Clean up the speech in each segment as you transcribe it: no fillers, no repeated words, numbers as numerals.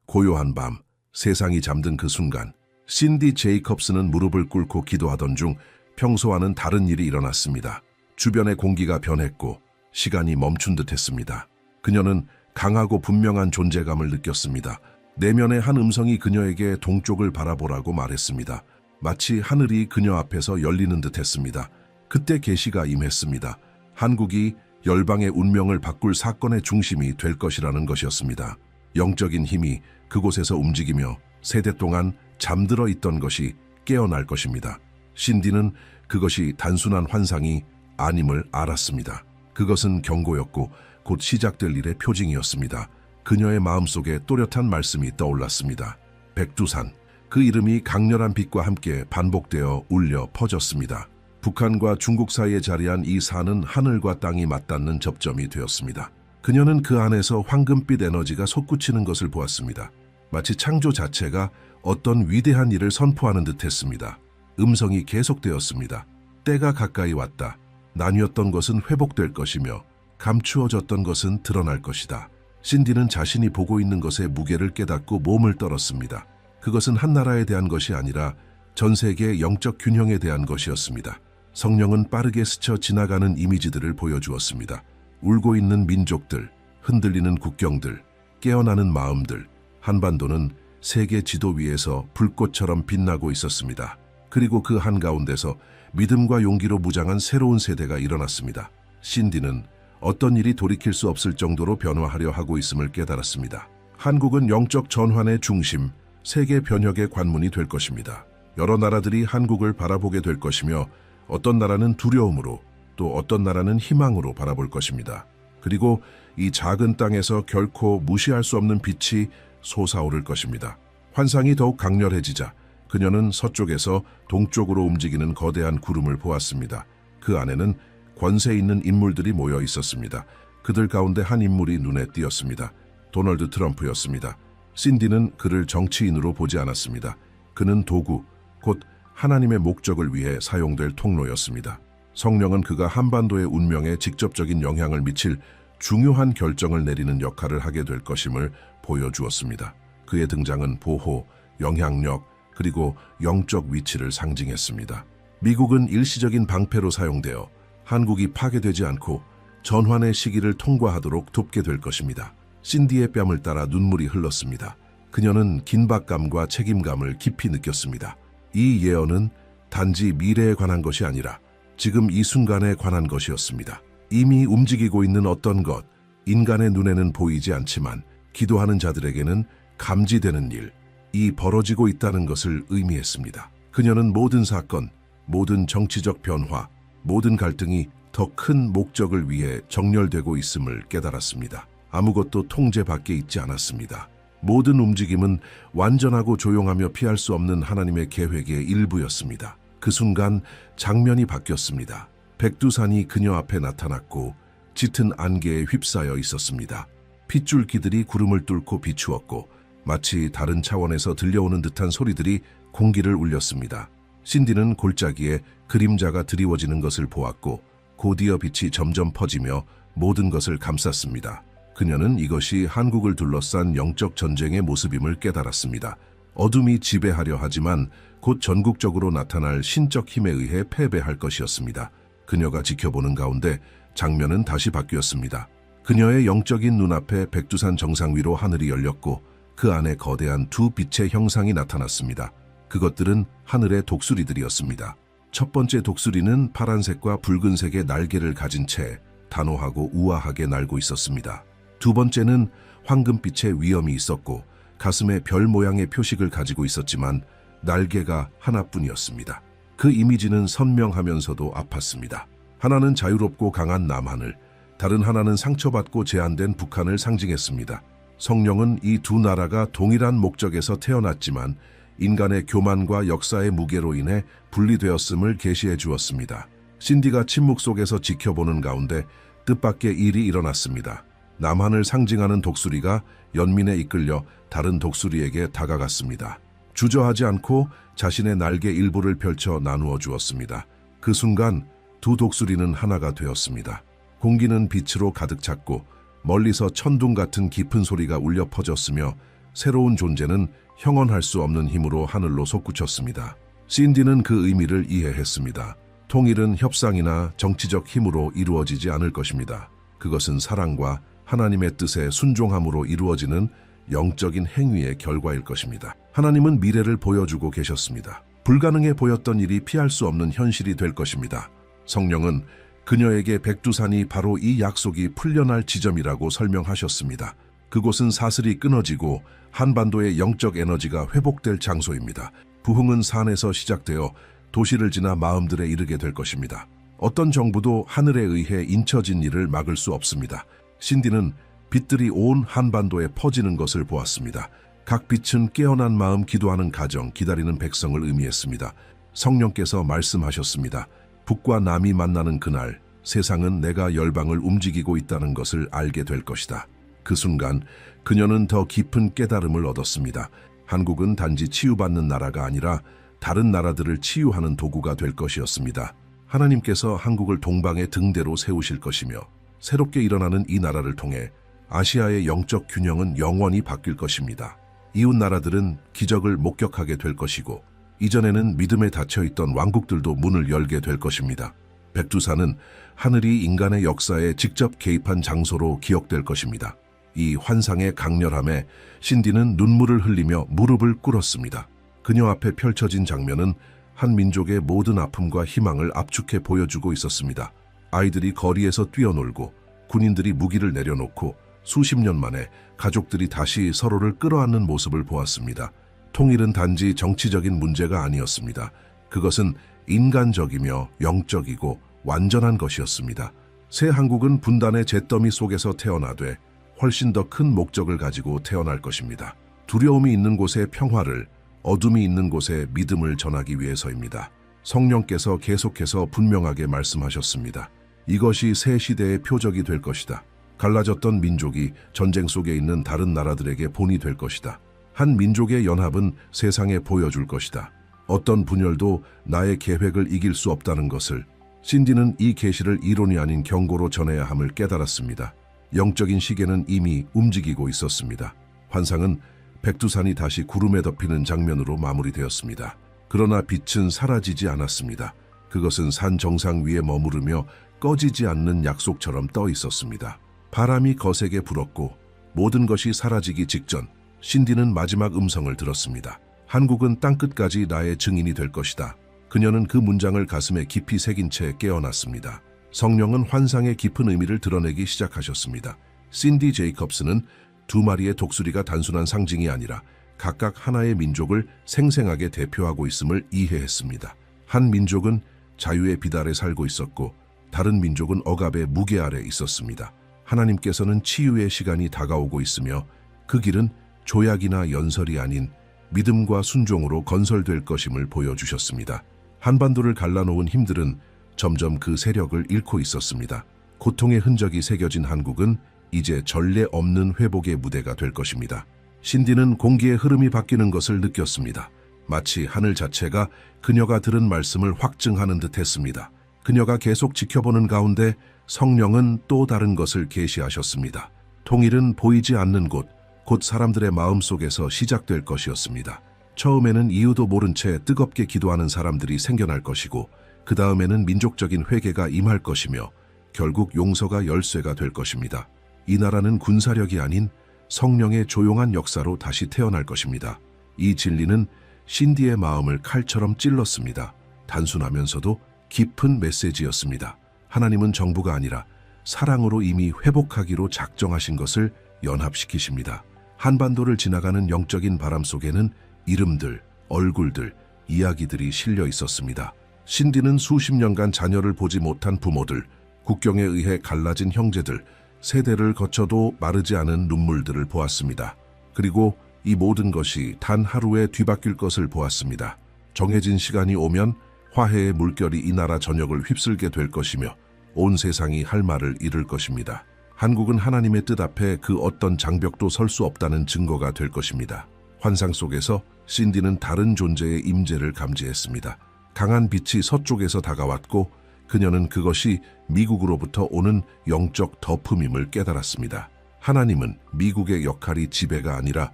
고요한 밤, 세상이 잠든 그 순간, 신디 제이컵스는 무릎을 꿇고 기도하던 중 평소와는 다른 일이 일어났습니다. 주변의 공기가 변했고 시간이 멈춘 듯 했습니다. 그녀는 강하고 분명한 존재감을 느꼈습니다. 내면의 한 음성이 그녀에게 동쪽을 바라보라고 말했습니다. 마치 하늘이 그녀 앞에서 열리는 듯 했습니다. 그때 계시가 임했습니다. 한국이 열방의 운명을 바꿀 사건의 중심이 될 것이라는 것이었습니다. 영적인 힘이 그곳에서 움직이며 세대 동안 잠들어 있던 것이 깨어날 것입니다. 신디는 그것이 단순한 환상이 아님을 알았습니다. 그것은 경고였고 곧 시작될 일의 표징이었습니다. 그녀의 마음속에 또렷한 말씀이 떠올랐습니다. 백두산, 그 이름이 강렬한 빛과 함께 반복되어 울려 퍼졌습니다. 북한과 중국 사이에 자리한 이 산은 하늘과 땅이 맞닿는 접점이 되었습니다. 그녀는 그 안에서 황금빛 에너지가 솟구치는 것을 보았습니다. 마치 창조 자체가 어떤 위대한 일을 선포하는 듯했습니다. 음성이 계속되었습니다. 때가 가까이 왔다. 나뉘었던 것은 회복될 것이며 감추어졌던 것은 드러날 것이다. 신디는 자신이 보고 있는 것의 무게를 깨닫고 몸을 떨었습니다. 그것은 한 나라에 대한 것이 아니라 전 세계의 영적 균형에 대한 것이었습니다. 성령은 빠르게 스쳐 지나가는 이미지들을 보여주었습니다. 울고 있는 민족들, 흔들리는 국경들, 깨어나는 마음들, 한반도는 세계 지도 위에서 불꽃처럼 빛나고 있었습니다. 그리고 그 한가운데서 믿음과 용기로 무장한 새로운 세대가 일어났습니다. 신디는 어떤 일이 돌이킬 수 없을 정도로 변화하려 하고 있음을 깨달았습니다. 한국은 영적 전환의 중심, 세계 변혁의 관문이 될 것입니다. 여러 나라들이 한국을 바라보게 될 것이며 어떤 나라는 두려움으로 또 어떤 나라는 희망으로 바라볼 것입니다. 그리고 이 작은 땅에서 결코 무시할 수 없는 빛이 솟아오를 것입니다. 환상이 더욱 강렬해지자 그녀는 서쪽에서 동쪽으로 움직이는 거대한 구름을 보았습니다. 그 안에는 권세 있는 인물들이 모여 있었습니다. 그들 가운데 한 인물이 눈에 띄었습니다. 도널드 트럼프였습니다. 신디는 그를 정치인으로 보지 않았습니다. 그는 도구, 곧 하나님의 목적을 위해 사용될 통로였습니다. 성령은 그가 한반도의 운명에 직접적인 영향을 미칠 중요한 결정을 내리는 역할을 하게 될 것임을 보여주었습니다. 그의 등장은 보호, 영향력, 그리고 영적 위치를 상징했습니다. 미국은 일시적인 방패로 사용되어 한국이 파괴되지 않고 전환의 시기를 통과하도록 돕게 될 것입니다. 신디의 뺨을 따라 눈물이 흘렀습니다. 그녀는 긴박감과 책임감을 깊이 느꼈습니다. 이 예언은 단지 미래에 관한 것이 아니라 지금 이 순간에 관한 것이었습니다. 이미 움직이고 있는 어떤 것, 인간의 눈에는 보이지 않지만 기도하는 자들에게는 감지되는 일, 이 벌어지고 있다는 것을 의미했습니다. 그녀는 모든 사건, 모든 정치적 변화, 모든 갈등이 더 큰 목적을 위해 정렬되고 있음을 깨달았습니다. 아무것도 통제 밖에 있지 않았습니다. 모든 움직임은 완전하고 조용하며 피할 수 없는 하나님의 계획의 일부였습니다. 그 순간 장면이 바뀌었습니다. 백두산이 그녀 앞에 나타났고 짙은 안개에 휩싸여 있었습니다. 핏줄기들이 구름을 뚫고 비추었고 마치 다른 차원에서 들려오는 듯한 소리들이 공기를 울렸습니다. 신디는 골짜기에 그림자가 드리워지는 것을 보았고 곧이어 빛이 점점 퍼지며 모든 것을 감쌌습니다. 그녀는 이것이 한국을 둘러싼 영적 전쟁의 모습임을 깨달았습니다. 어둠이 지배하려 하지만 곧 전국적으로 나타날 신적 힘에 의해 패배할 것이었습니다. 그녀가 지켜보는 가운데 장면은 다시 바뀌었습니다. 그녀의 영적인 눈앞에 백두산 정상 위로 하늘이 열렸고 그 안에 거대한 두 빛의 형상이 나타났습니다. 그것들은 하늘의 독수리들이었습니다. 첫 번째 독수리는 파란색과 붉은색의 날개를 가진 채 단호하고 우아하게 날고 있었습니다. 두 번째는 황금빛의 위엄이 있었고 가슴에 별 모양의 표식을 가지고 있었지만 날개가 하나뿐이었습니다. 그 이미지는 선명하면서도 아팠습니다. 하나는 자유롭고 강한 남한을, 다른 하나는 상처받고 제한된 북한을 상징했습니다. 성령은 이 두 나라가 동일한 목적에서 태어났지만 인간의 교만과 역사의 무게로 인해 분리되었음을 계시해 주었습니다. 신디가 침묵 속에서 지켜보는 가운데 뜻밖의 일이 일어났습니다. 남한을 상징하는 독수리가 연민에 이끌려 다른 독수리에게 다가갔습니다. 주저하지 않고 자신의 날개 일부를 펼쳐 나누어 주었습니다. 그 순간 두 독수리는 하나가 되었습니다. 공기는 빛으로 가득 찼고 멀리서 천둥 같은 깊은 소리가 울려 퍼졌으며 새로운 존재는 형언할 수 없는 힘으로 하늘로 솟구쳤습니다. 신디는 그 의미를 이해했습니다. 통일은 협상이나 정치적 힘으로 이루어지지 않을 것입니다. 그것은 사랑과 하나님의 뜻에 순종함으로 이루어지는 영적인 행위의 결과일 것입니다. 하나님은 미래를 보여주고 계셨습니다. 불가능해 보였던 일이 피할 수 없는 현실이 될 것입니다. 성령은 그녀에게 백두산이 바로 이 약속이 풀려날 지점이라고 설명하셨습니다. 그곳은 사슬이 끊어지고 한반도의 영적 에너지가 회복될 장소입니다. 부흥은 산에서 시작되어 도시를 지나 마음들에 이르게 될 것입니다. 어떤 정부도 하늘에 의해 인쳐진 일을 막을 수 없습니다. 신디는 빛들이 온 한반도에 퍼지는 것을 보았습니다. 각 빛은 깨어난 마음 기도하는 가정, 기다리는 백성을 의미했습니다. 성령께서 말씀하셨습니다. 북과 남이 만나는 그날, 세상은 내가 열방을 움직이고 있다는 것을 알게 될 것이다. 그 순간 그녀는 더 깊은 깨달음을 얻었습니다. 한국은 단지 치유받는 나라가 아니라 다른 나라들을 치유하는 도구가 될 것이었습니다. 하나님께서 한국을 동방의 등대로 세우실 것이며 새롭게 일어나는 이 나라를 통해 아시아의 영적 균형은 영원히 바뀔 것입니다. 이웃 나라들은 기적을 목격하게 될 것이고 이전에는 믿음에 닫혀있던 왕국들도 문을 열게 될 것입니다. 백두산은 하늘이 인간의 역사에 직접 개입한 장소로 기억될 것입니다. 이 환상의 강렬함에 신디는 눈물을 흘리며 무릎을 꿇었습니다. 그녀 앞에 펼쳐진 장면은 한 민족의 모든 아픔과 희망을 압축해 보여주고 있었습니다. 아이들이 거리에서 뛰어놀고 군인들이 무기를 내려놓고 수십 년 만에 가족들이 다시 서로를 끌어안는 모습을 보았습니다. 통일은 단지 정치적인 문제가 아니었습니다. 그것은 인간적이며 영적이고 완전한 것이었습니다. 새 한국은 분단의 잿더미 속에서 태어나되 훨씬 더 큰 목적을 가지고 태어날 것입니다. 두려움이 있는 곳에 평화를, 어둠이 있는 곳에 믿음을 전하기 위해서입니다. 성령께서 계속해서 분명하게 말씀하셨습니다. 이것이 새 시대의 표적이 될 것이다. 갈라졌던 민족이 전쟁 속에 있는 다른 나라들에게 본이 될 것이다. 한 민족의 연합은 세상에 보여줄 것이다. 어떤 분열도 나의 계획을 이길 수 없다는 것을. 신디는 이 계시를 이론이 아닌 경고로 전해야 함을 깨달았습니다. 영적인 시계는 이미 움직이고 있었습니다. 환상은 백두산이 다시 구름에 덮이는 장면으로 마무리되었습니다. 그러나 빛은 사라지지 않았습니다. 그것은 산 정상 위에 머무르며 꺼지지 않는 약속처럼 떠 있었습니다. 바람이 거세게 불었고 모든 것이 사라지기 직전 신디는 마지막 음성을 들었습니다. 한국은 땅끝까지 나의 증인이 될 것이다. 그녀는 그 문장을 가슴에 깊이 새긴 채 깨어났습니다. 성령은 환상의 깊은 의미를 드러내기 시작하셨습니다. 신디 제이콥스는 두 마리의 독수리가 단순한 상징이 아니라 각각 하나의 민족을 생생하게 대표하고 있음을 이해했습니다. 한 민족은 자유의 빛 아래 살고 있었고 다른 민족은 억압의 무게 아래 있었습니다. 하나님께서는 치유의 시간이 다가오고 있으며 그 길은 조약이나 연설이 아닌 믿음과 순종으로 건설될 것임을 보여주셨습니다. 한반도를 갈라놓은 힘들은 점점 그 세력을 잃고 있었습니다. 고통의 흔적이 새겨진 한국은 이제 전례 없는 회복의 무대가 될 것입니다. 신디는 공기의 흐름이 바뀌는 것을 느꼈습니다. 마치 하늘 자체가 그녀가 들은 말씀을 확증하는 듯 했습니다. 그녀가 계속 지켜보는 가운데 성령은 또 다른 것을 계시하셨습니다. 통일은 보이지 않는 곳, 곧 사람들의 마음속에서 시작될 것이었습니다. 처음에는 이유도 모른 채 뜨겁게 기도하는 사람들이 생겨날 것이고 그 다음에는 민족적인 회개가 임할 것이며 결국 용서가 열쇠가 될 것입니다. 이 나라는 군사력이 아닌 성령의 조용한 역사로 다시 태어날 것입니다. 이 진리는 신디의 마음을 칼처럼 찔렀습니다. 단순하면서도 깊은 메시지였습니다. 하나님은 정부가 아니라 사랑으로 이미 회복하기로 작정하신 것을 연합시키십니다. 한반도를 지나가는 영적인 바람 속에는 이름들, 얼굴들, 이야기들이 실려 있었습니다. 신디는 수십 년간 자녀를 보지 못한 부모들, 국경에 의해 갈라진 형제들, 세대를 거쳐도 마르지 않은 눈물들을 보았습니다. 그리고 이 모든 것이 단 하루에 뒤바뀔 것을 보았습니다. 정해진 시간이 오면 화해의 물결이 이 나라 전역을 휩쓸게 될 것이며 온 세상이 할 말을 잃을 것입니다. 한국은 하나님의 뜻 앞에 그 어떤 장벽도 설 수 없다는 증거가 될 것입니다. 환상 속에서 신디는 다른 존재의 임재를 감지했습니다. 강한 빛이 서쪽에서 다가왔고 그녀는 그것이 미국으로부터 오는 영적 덮음임을 깨달았습니다. 하나님은 미국의 역할이 지배가 아니라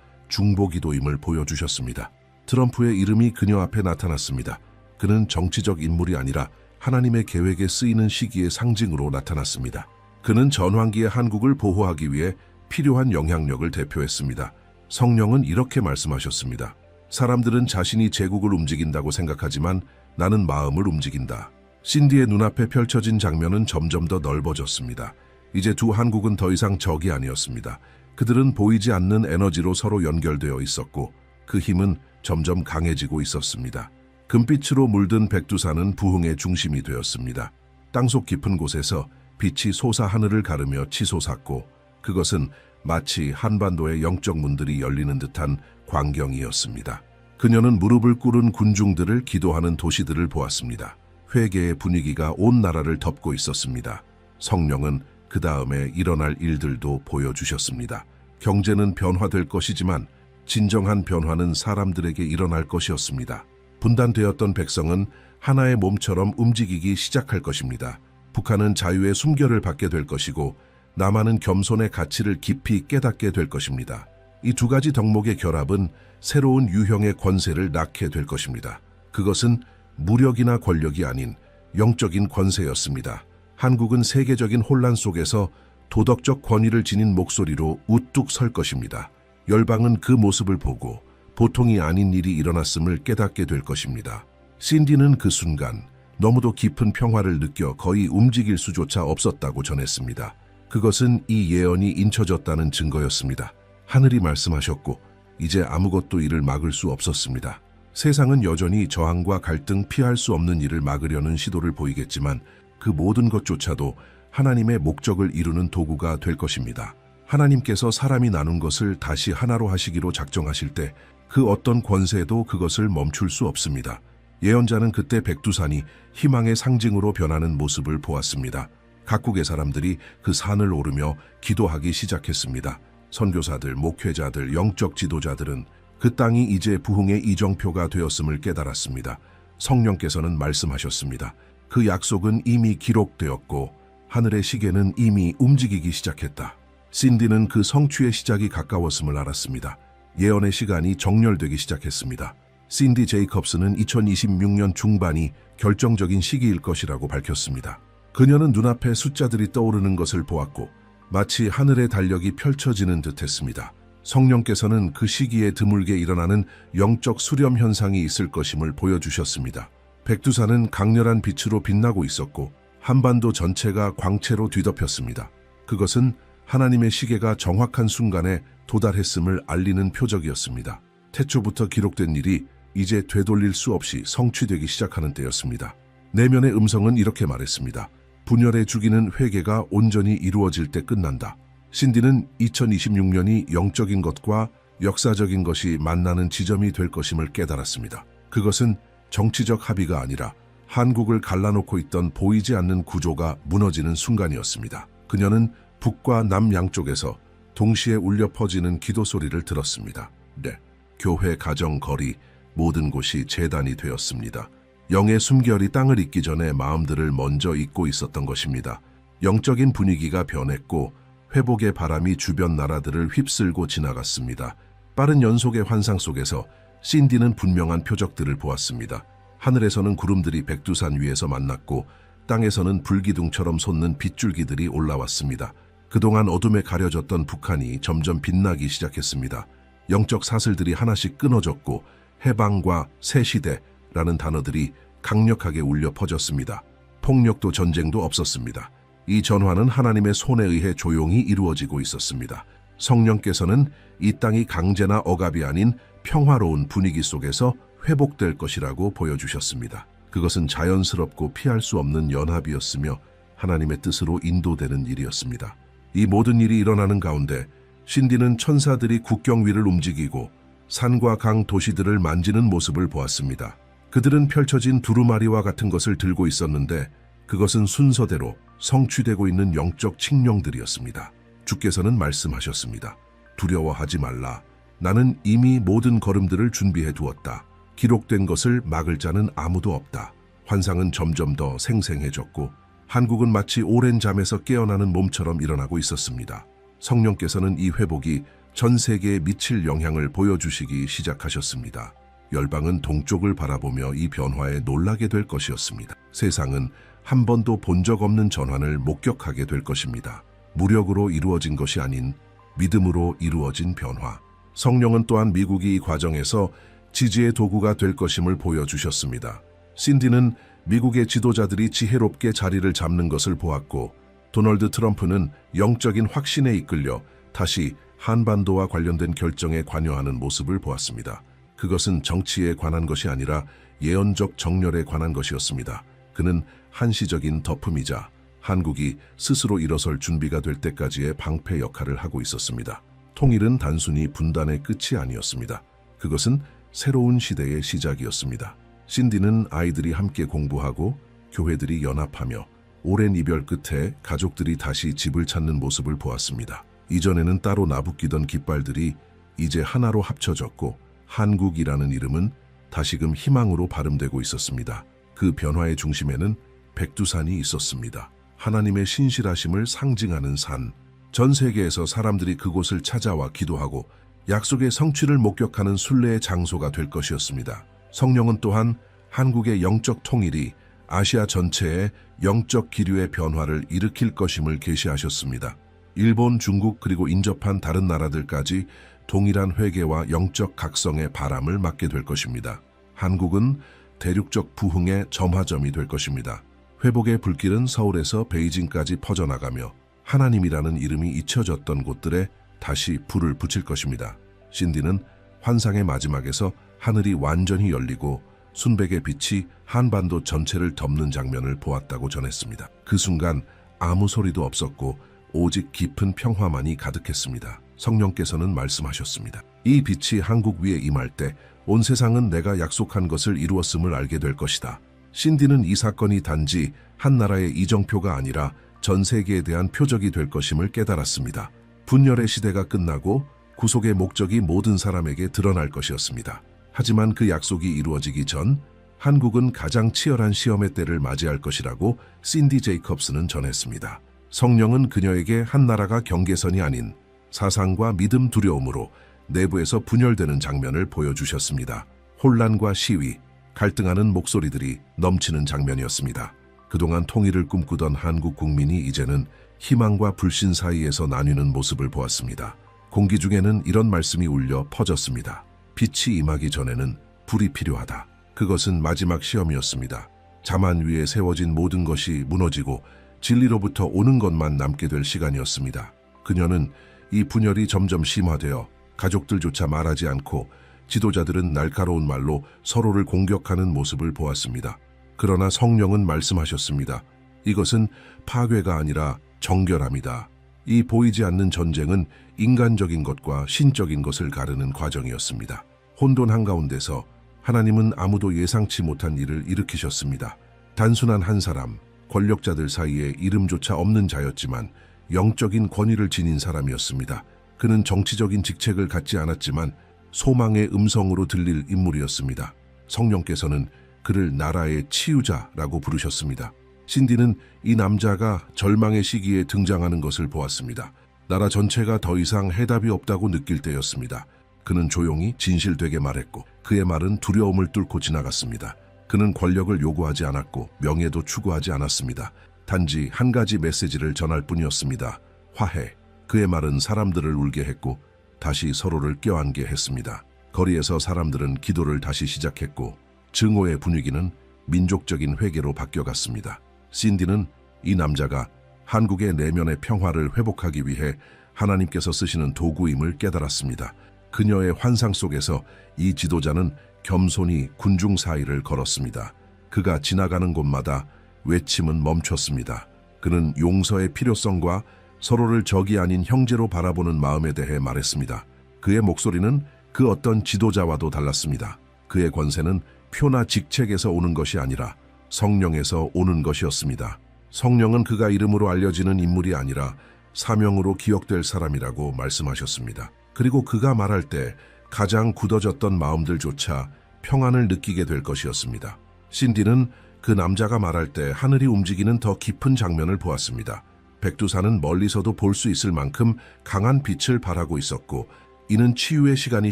중보기도임을 보여주셨습니다. 트럼프의 이름이 그녀 앞에 나타났습니다. 그는 정치적 인물이 아니라 하나님의 계획에 쓰이는 시기의 상징으로 나타났습니다. 그는 전환기의 한국을 보호하기 위해 필요한 영향력을 대표했습니다. 성령은 이렇게 말씀하셨습니다. 사람들은 자신이 제국을 움직인다고 생각하지만 나는 마음을 움직인다. 신디의 눈앞에 펼쳐진 장면은 점점 더 넓어졌습니다. 이제 두 한국은 더 이상 적이 아니었습니다. 그들은 보이지 않는 에너지로 서로 연결되어 있었고 그 힘은 점점 강해지고 있었습니다. 금빛으로 물든 백두산은 부흥의 중심이 되었습니다. 땅속 깊은 곳에서 빛이 솟아 하늘을 가르며 치솟았고 그것은 마치 한반도의 영적 문들이 열리는 듯한 광경이었습니다. 그녀는 무릎을 꿇은 군중들을 기도하는 도시들을 보았습니다. 회개의 분위기가 온 나라를 덮고 있었습니다. 성령은 그 다음에 일어날 일들도 보여주셨습니다. 경제는 변화될 것이지만 진정한 변화는 사람들에게 일어날 것이었습니다. 분단되었던 백성은 하나의 몸처럼 움직이기 시작할 것입니다. 북한은 자유의 숨결을 받게 될 것이고 남한은 겸손의 가치를 깊이 깨닫게 될 것입니다. 이 두 가지 덕목의 결합은 새로운 유형의 권세를 낳게 될 것입니다. 그것은 무력이나 권력이 아닌 영적인 권세였습니다. 한국은 세계적인 혼란 속에서 도덕적 권위를 지닌 목소리로 우뚝 설 것입니다. 열방은 그 모습을 보고 보통이 아닌 일이 일어났음을 깨닫게 될 것입니다. 신디는 그 순간 너무도 깊은 평화를 느껴 거의 움직일 수조차 없었다고 전했습니다. 그것은 이 예언이 인쳐졌다는 증거였습니다. 하늘이 말씀하셨고 이제 아무것도 이를 막을 수 없었습니다. 세상은 여전히 저항과 갈등, 피할 수 없는 일을 막으려는 시도를 보이겠지만 그 모든 것조차도 하나님의 목적을 이루는 도구가 될 것입니다. 하나님께서 사람이 나눈 것을 다시 하나로 하시기로 작정하실 때 그 어떤 권세도 그것을 멈출 수 없습니다. 예언자는 그때 백두산이 희망의 상징으로 변하는 모습을 보았습니다. 각국의 사람들이 그 산을 오르며 기도하기 시작했습니다. 선교사들, 목회자들, 영적 지도자들은 그 땅이 이제 부흥의 이정표가 되었음을 깨달았습니다. 성령께서는 말씀하셨습니다. 그 약속은 이미 기록되었고 하늘의 시계는 이미 움직이기 시작했다. 신디는 그 성취의 시작이 가까웠음을 알았습니다. 예언의 시간이 정렬되기 시작했습니다. 신디 제이컵스는 2026년 중반이 결정적인 시기일 것이라고 밝혔습니다. 그녀는 눈앞에 숫자들이 떠오르는 것을 보았고 마치 하늘의 달력이 펼쳐지는 듯했습니다. 성령께서는 그 시기에 드물게 일어나는 영적 수렴 현상이 있을 것임을 보여주셨습니다. 백두산은 강렬한 빛으로 빛나고 있었고 한반도 전체가 광채로 뒤덮였습니다. 그것은 하나님의 시계가 정확한 순간에 도달했음을 알리는 표적이었습니다. 태초부터 기록된 일이 이제 되돌릴 수 없이 성취되기 시작하는 때였습니다. 내면의 음성은 이렇게 말했습니다. 분열의 주기는 회개가 온전히 이루어질 때 끝난다. 신디는 2026년이 영적인 것과 역사적인 것이 만나는 지점이 될 것임을 깨달았습니다. 그것은 정치적 합의가 아니라 한국을 갈라놓고 있던 보이지 않는 구조가 무너지는 순간이었습니다. 그녀는 북과 남 양쪽에서 동시에 울려 퍼지는 기도 소리를 들었습니다. 네, 교회, 가정, 거리, 모든 곳이 제단이 되었습니다. 영의 숨결이 땅을 잇기 전에 마음들을 먼저 잇고 있었던 것입니다. 영적인 분위기가 변했고 회복의 바람이 주변 나라들을 휩쓸고 지나갔습니다. 빠른 연속의 환상 속에서 신디는 분명한 표적들을 보았습니다. 하늘에서는 구름들이 백두산 위에서 만났고 땅에서는 불기둥처럼 솟는 빗줄기들이 올라왔습니다. 그동안 어둠에 가려졌던 북한이 점점 빛나기 시작했습니다. 영적 사슬들이 하나씩 끊어졌고 해방과 새 시대라는 단어들이 강력하게 울려 퍼졌습니다. 폭력도 전쟁도 없었습니다. 이 전환은 하나님의 손에 의해 조용히 이루어지고 있었습니다. 성령께서는 이 땅이 강제나 억압이 아닌 평화로운 분위기 속에서 회복될 것이라고 보여주셨습니다. 그것은 자연스럽고 피할 수 없는 연합이었으며 하나님의 뜻으로 인도되는 일이었습니다. 이 모든 일이 일어나는 가운데 신디는 천사들이 국경 위를 움직이고 산과 강, 도시들을 만지는 모습을 보았습니다. 그들은 펼쳐진 두루마리와 같은 것을 들고 있었는데 그것은 순서대로 성취되고 있는 영적 칙령들이었습니다. 주께서는 말씀하셨습니다. 두려워하지 말라. 나는 이미 모든 걸음들을 준비해 두었다. 기록된 것을 막을 자는 아무도 없다. 환상은 점점 더 생생해졌고 한국은 마치 오랜 잠에서 깨어나는 몸처럼 일어나고 있었습니다. 성령께서는 이 회복이 전 세계에 미칠 영향을 보여주시기 시작하셨습니다. 열방은 동쪽을 바라보며 이 변화에 놀라게 될 것이었습니다. 세상은 한 번도 본 적 없는 전환을 목격하게 될 것입니다. 무력으로 이루어진 것이 아닌 믿음으로 이루어진 변화. 성령은 또한 미국이 이 과정에서 지지의 도구가 될 것임을 보여주셨습니다. 신디는 미국의 지도자들이 지혜롭게 자리를 잡는 것을 보았고, 도널드 트럼프는 영적인 확신에 이끌려 다시 한반도와 관련된 결정에 관여하는 모습을 보았습니다. 그것은 정치에 관한 것이 아니라 예언적 정렬에 관한 것이었습니다. 그는 한시적인 덮음이자 한국이 스스로 일어설 준비가 될 때까지의 방패 역할을 하고 있었습니다. 통일은 단순히 분단의 끝이 아니었습니다. 그것은 새로운 시대의 시작이었습니다. 신디는 아이들이 함께 공부하고 교회들이 연합하며 오랜 이별 끝에 가족들이 다시 집을 찾는 모습을 보았습니다. 이전에는 따로 나부끼던 깃발들이 이제 하나로 합쳐졌고, 한국이라는 이름은 다시금 희망으로 발음되고 있었습니다. 그 변화의 중심에는 백두산이 있었습니다. 하나님의 신실하심을 상징하는 산. 전 세계에서 사람들이 그곳을 찾아와 기도하고 약속의 성취를 목격하는 순례의 장소가 될 것이었습니다. 성령은 또한 한국의 영적 통일이 아시아 전체에 영적 기류의 변화를 일으킬 것임을 계시하셨습니다. 일본, 중국 그리고 인접한 다른 나라들까지 동일한 회개와 영적 각성의 바람을 맞게 될 것입니다. 한국은 대륙적 부흥의 점화점이 될 것입니다. 회복의 불길은 서울에서 베이징까지 퍼져나가며 하나님이라는 이름이 잊혀졌던 곳들에 다시 불을 붙일 것입니다. 신디는 환상의 마지막에서 하늘이 완전히 열리고 순백의 빛이 한반도 전체를 덮는 장면을 보았다고 전했습니다. 그 순간 아무 소리도 없었고 오직 깊은 평화만이 가득했습니다. 성령께서는 말씀하셨습니다. 이 빛이 한국 위에 임할 때 온 세상은 내가 약속한 것을 이루었음을 알게 될 것이다. 신디는 이 사건이 단지 한 나라의 이정표가 아니라 전 세계에 대한 표적이 될 것임을 깨달았습니다. 분열의 시대가 끝나고 구속의 목적이 모든 사람에게 드러날 것이었습니다. 하지만 그 약속이 이루어지기 전 한국은 가장 치열한 시험의 때를 맞이할 것이라고 신디 제이콥스는 전했습니다. 성령은 그녀에게 한 나라가 경계선이 아닌 사상과 믿음, 두려움으로 내부에서 분열되는 장면을 보여주셨습니다. 혼란과 시위, 갈등하는 목소리들이 넘치는 장면이었습니다. 그동안 통일을 꿈꾸던 한국 국민이 이제는 희망과 불신 사이에서 나뉘는 모습을 보았습니다. 공기 중에는 이런 말씀이 울려 퍼졌습니다. 빛이 임하기 전에는 불이 필요하다. 그것은 마지막 시험이었습니다. 자만 위에 세워진 모든 것이 무너지고 진리로부터 오는 것만 남게 될 시간이었습니다. 그녀는 이 분열이 점점 심화되어 가족들조차 말하지 않고 지도자들은 날카로운 말로 서로를 공격하는 모습을 보았습니다. 그러나 성령은 말씀하셨습니다. 이것은 파괴가 아니라 정결함이다. 이 보이지 않는 전쟁은 인간적인 것과 신적인 것을 가르는 과정이었습니다. 혼돈 한가운데서 하나님은 아무도 예상치 못한 일을 일으키셨습니다. 단순한 한 사람, 권력자들 사이에 이름조차 없는 자였지만 영적인 권위를 지닌 사람이었습니다. 그는 정치적인 직책을 갖지 않았지만 소망의 음성으로 들릴 인물이었습니다. 성령께서는 그를 나라의 치유자라고 부르셨습니다. 신디는 이 남자가 절망의 시기에 등장하는 것을 보았습니다. 나라 전체가 더 이상 해답이 없다고 느낄 때였습니다. 그는 조용히 진실되게 말했고 그의 말은 두려움을 뚫고 지나갔습니다. 그는 권력을 요구하지 않았고 명예도 추구하지 않았습니다. 단지 한 가지 메시지를 전할 뿐이었습니다. 화해. 그의 말은 사람들을 울게 했고 다시 서로를 껴안게 했습니다. 거리에서 사람들은 기도를 다시 시작했고 증오의 분위기는 민족적인 회개로 바뀌어갔습니다. 신디는 이 남자가 한국의 내면의 평화를 회복하기 위해 하나님께서 쓰시는 도구임을 깨달았습니다. 그녀의 환상 속에서 이 지도자는 겸손히 군중 사이를 걸었습니다. 그가 지나가는 곳마다 외침은 멈췄습니다. 그는 용서의 필요성과 서로를 적이 아닌 형제로 바라보는 마음에 대해 말했습니다. 그의 목소리는 그 어떤 지도자와도 달랐습니다. 그의 권세는 표나 직책에서 오는 것이 아니라 성령에서 오는 것이었습니다. 성령은 그가 이름으로 알려지는 인물이 아니라 사명으로 기억될 사람이라고 말씀하셨습니다. 그리고 그가 말할 때 가장 굳어졌던 마음들조차 평안을 느끼게 될 것이었습니다. 신디는 그 남자가 말할 때 하늘이 움직이는 더 깊은 장면을 보았습니다. 백두산은 멀리서도 볼 수 있을 만큼 강한 빛을 발하고 있었고 이는 치유의 시간이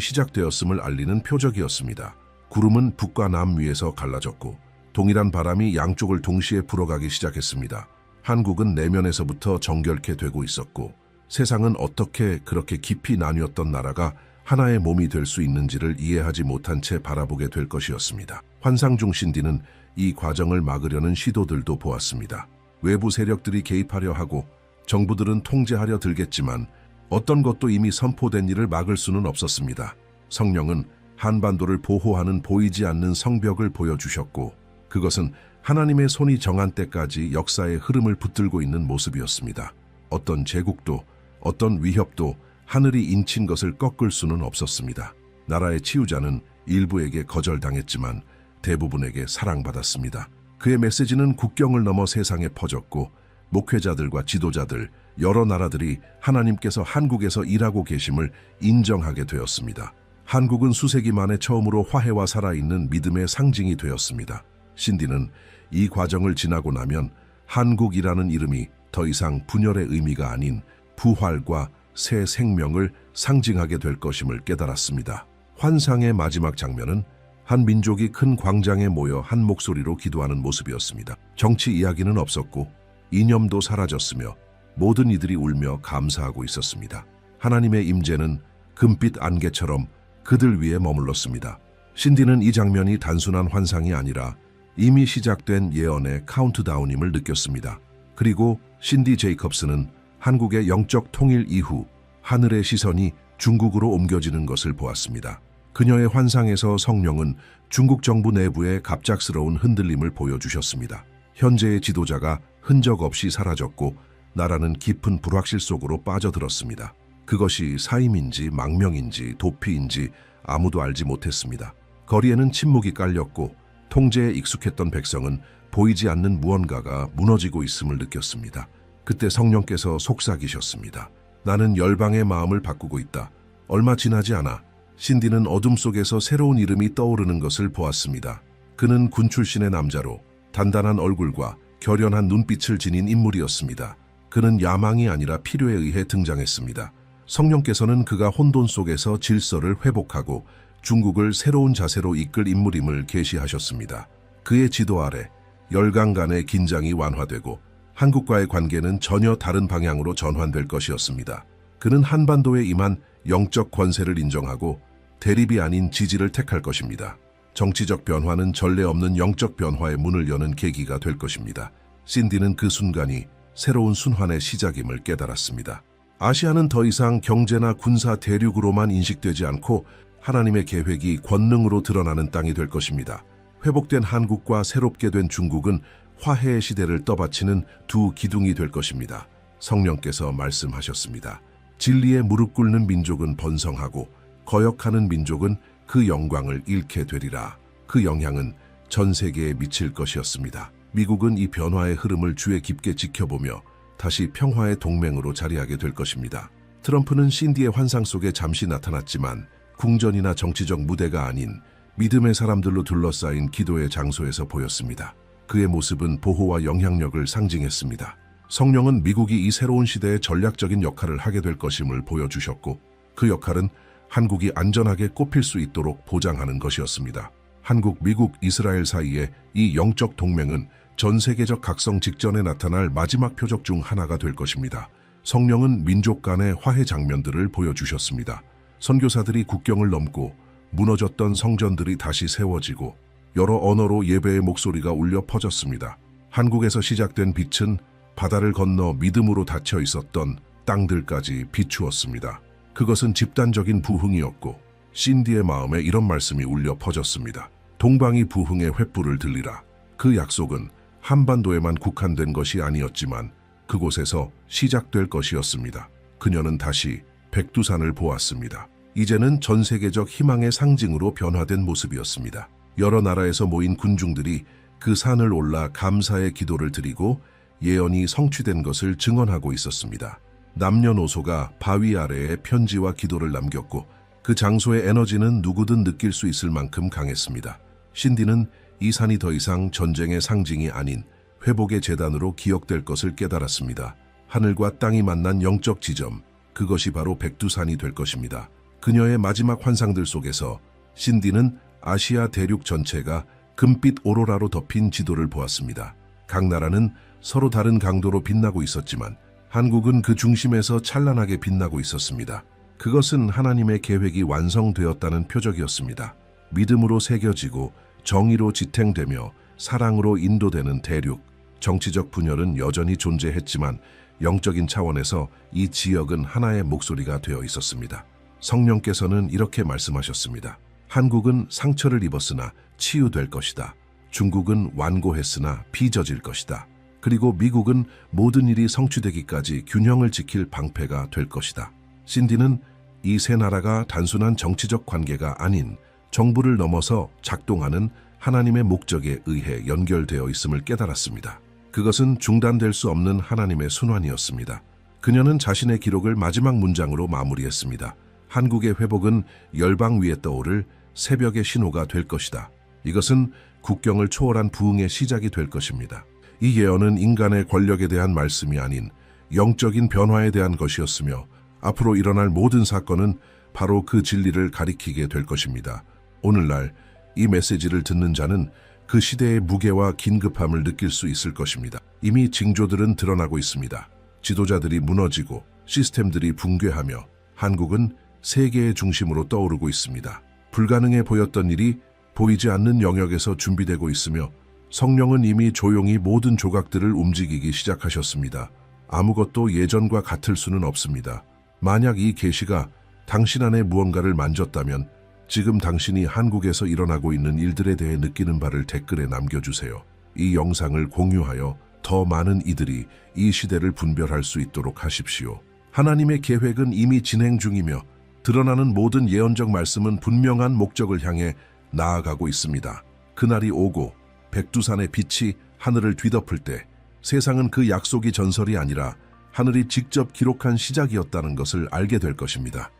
시작되었음을 알리는 표적이었습니다. 구름은 북과 남 위에서 갈라졌고 동일한 바람이 양쪽을 동시에 불어가기 시작했습니다. 한국은 내면에서부터 정결케 되고 있었고 세상은 어떻게 그렇게 깊이 나뉘었던 나라가 하나의 몸이 될 수 있는지를 이해하지 못한 채 바라보게 될 것이었습니다. 환상 중 신디는 이 과정을 막으려는 시도들도 보았습니다. 외부 세력들이 개입하려 하고 정부들은 통제하려 들겠지만 어떤 것도 이미 선포된 일을 막을 수는 없었습니다. 성령은 한반도를 보호하는 보이지 않는 성벽을 보여주셨고 그것은 하나님의 손이 정한 때까지 역사의 흐름을 붙들고 있는 모습이었습니다. 어떤 제국도 어떤 위협도 하늘이 인친 것을 꺾을 수는 없었습니다. 나라의 치유자는 일부에게 거절당했지만 대부분에게 사랑받았습니다. 그의 메시지는 국경을 넘어 세상에 퍼졌고 목회자들과 지도자들, 여러 나라들이 하나님께서 한국에서 일하고 계심을 인정하게 되었습니다. 한국은 수세기 만에 처음으로 화해와 살아있는 믿음의 상징이 되었습니다. 신디는 이 과정을 지나고 나면 한국이라는 이름이 더 이상 분열의 의미가 아닌 부활과 새 생명을 상징하게 될 것임을 깨달았습니다. 환상의 마지막 장면은 한 민족이 큰 광장에 모여 한 목소리로 기도하는 모습이었습니다. 정치 이야기는 없었고 이념도 사라졌으며 모든 이들이 울며 감사하고 있었습니다. 하나님의 임재는 금빛 안개처럼 그들 위에 머물렀습니다. 신디는 이 장면이 단순한 환상이 아니라 이미 시작된 예언의 카운트다운임을 느꼈습니다. 그리고 신디 제이컵스는 한국의 영적 통일 이후 하늘의 시선이 중국으로 옮겨지는 것을 보았습니다. 그녀의 환상에서 성령은 중국 정부 내부의 갑작스러운 흔들림을 보여주셨습니다. 현재의 지도자가 흔적 없이 사라졌고 나라는 깊은 불확실 속으로 빠져들었습니다. 그것이 사임인지 망명인지 도피인지 아무도 알지 못했습니다. 거리에는 침묵이 깔렸고 통제에 익숙했던 백성은 보이지 않는 무언가가 무너지고 있음을 느꼈습니다. 그때 성령께서 속삭이셨습니다. 나는 열방의 마음을 바꾸고 있다. 얼마 지나지 않아 신디는 어둠 속에서 새로운 이름이 떠오르는 것을 보았습니다. 그는 군 출신의 남자로 단단한 얼굴과 결연한 눈빛을 지닌 인물이었습니다. 그는 야망이 아니라 필요에 의해 등장했습니다. 성령께서는 그가 혼돈 속에서 질서를 회복하고 중국을 새로운 자세로 이끌 인물임을 계시하셨습니다. 그의 지도 아래 열강 간의 긴장이 완화되고 한국과의 관계는 전혀 다른 방향으로 전환될 것이었습니다. 그는 한반도에 임한 영적 권세를 인정하고 대립이 아닌 지지를 택할 것입니다. 정치적 변화는 전례 없는 영적 변화의 문을 여는 계기가 될 것입니다. 신디는 그 순간이 새로운 순환의 시작임을 깨달았습니다. 아시아는 더 이상 경제나 군사 대륙으로만 인식되지 않고 하나님의 계획이 권능으로 드러나는 땅이 될 것입니다. 회복된 한국과 새롭게 된 중국은 화해의 시대를 떠받치는 두 기둥이 될 것입니다. 성령께서 말씀하셨습니다. 진리에 무릎 꿇는 민족은 번성하고 거역하는 민족은 그 영광을 잃게 되리라. 그 영향은 전 세계에 미칠 것이었습니다. 미국은 이 변화의 흐름을 주에 깊게 지켜보며 다시 평화의 동맹으로 자리하게 될 것입니다. 트럼프는 신디의 환상 속에 잠시 나타났지만 궁전이나 정치적 무대가 아닌 믿음의 사람들로 둘러싸인 기도의 장소에서 보였습니다. 그의 모습은 보호와 영향력을 상징했습니다. 성령은 미국이 이 새로운 시대의 전략적인 역할을 하게 될 것임을 보여주셨고 그 역할은 한국이 안전하게 꼽힐 수 있도록 보장하는 것이었습니다. 한국, 미국, 이스라엘 사이의 이 영적 동맹은 전 세계적 각성 직전에 나타날 마지막 표적 중 하나가 될 것입니다. 성령은 민족 간의 화해 장면들을 보여주셨습니다. 선교사들이 국경을 넘고 무너졌던 성전들이 다시 세워지고 여러 언어로 예배의 목소리가 울려 퍼졌습니다. 한국에서 시작된 빛은 바다를 건너 믿음으로 닫혀 있었던 땅들까지 비추었습니다. 그것은 집단적인 부흥이었고 신디의 마음에 이런 말씀이 울려 퍼졌습니다. 동방이 부흥의 횃불을 들리라. 그 약속은 한반도에만 국한된 것이 아니었지만 그곳에서 시작될 것이었습니다. 그녀는 다시 백두산을 보았습니다. 이제는 전 세계적 희망의 상징으로 변화된 모습이었습니다. 여러 나라에서 모인 군중들이 그 산을 올라 감사의 기도를 드리고 예언이 성취된 것을 증언하고 있었습니다. 남녀노소가 바위 아래에 편지와 기도를 남겼고 그 장소의 에너지는 누구든 느낄 수 있을 만큼 강했습니다. 신디는 이 산이 더 이상 전쟁의 상징이 아닌 회복의 재단으로 기억될 것을 깨달았습니다. 하늘과 땅이 만난 영적 지점, 그것이 바로 백두산이 될 것입니다. 그녀의 마지막 환상들 속에서 신디는 아시아 대륙 전체가 금빛 오로라로 덮인 지도를 보았습니다. 각 나라는 서로 다른 강도로 빛나고 있었지만 한국은 그 중심에서 찬란하게 빛나고 있었습니다. 그것은 하나님의 계획이 완성되었다는 표적이었습니다. 믿음으로 새겨지고 정의로 지탱되며 사랑으로 인도되는 대륙. 정치적 분열은 여전히 존재했지만 영적인 차원에서 이 지역은 하나의 목소리가 되어 있었습니다. 성령께서는 이렇게 말씀하셨습니다. 한국은 상처를 입었으나 치유될 것이다. 중국은 완고했으나 빚어질 것이다. 그리고 미국은 모든 일이 성취되기까지 균형을 지킬 방패가 될 것이다. 신디는 이 세 나라가 단순한 정치적 관계가 아닌 정부를 넘어서 작동하는 하나님의 목적에 의해 연결되어 있음을 깨달았습니다. 그것은 중단될 수 없는 하나님의 순환이었습니다. 그녀는 자신의 기록을 마지막 문장으로 마무리했습니다. 한국의 회복은 열방 위에 떠오를 새벽의 신호가 될 것이다. 이것은 국경을 초월한 부흥의 시작이 될 것입니다. 이 예언은 인간의 권력에 대한 말씀이 아닌 영적인 변화에 대한 것이었으며 앞으로 일어날 모든 사건은 바로 그 진리를 가리키게 될 것입니다. 오늘날 이 메시지를 듣는 자는 그 시대의 무게와 긴급함을 느낄 수 있을 것입니다. 이미 징조들은 드러나고 있습니다. 지도자들이 무너지고 시스템들이 붕괴하며 한국은 세계의 중심으로 떠오르고 있습니다. 불가능해 보였던 일이 보이지 않는 영역에서 준비되고 있으며 성령은 이미 조용히 모든 조각들을 움직이기 시작하셨습니다. 아무것도 예전과 같을 수는 없습니다. 만약 이 계시가 당신 안에 무언가를 만졌다면 지금 당신이 한국에서 일어나고 있는 일들에 대해 느끼는 바를 댓글에 남겨주세요. 이 영상을 공유하여 더 많은 이들이 이 시대를 분별할 수 있도록 하십시오. 하나님의 계획은 이미 진행 중이며 드러나는 모든 예언적 말씀은 분명한 목적을 향해 나아가고 있습니다. 그날이 오고 백두산의 빛이 하늘을 뒤덮을 때 세상은 그 약속이 전설이 아니라 하늘이 직접 기록한 시작이었다는 것을 알게 될 것입니다.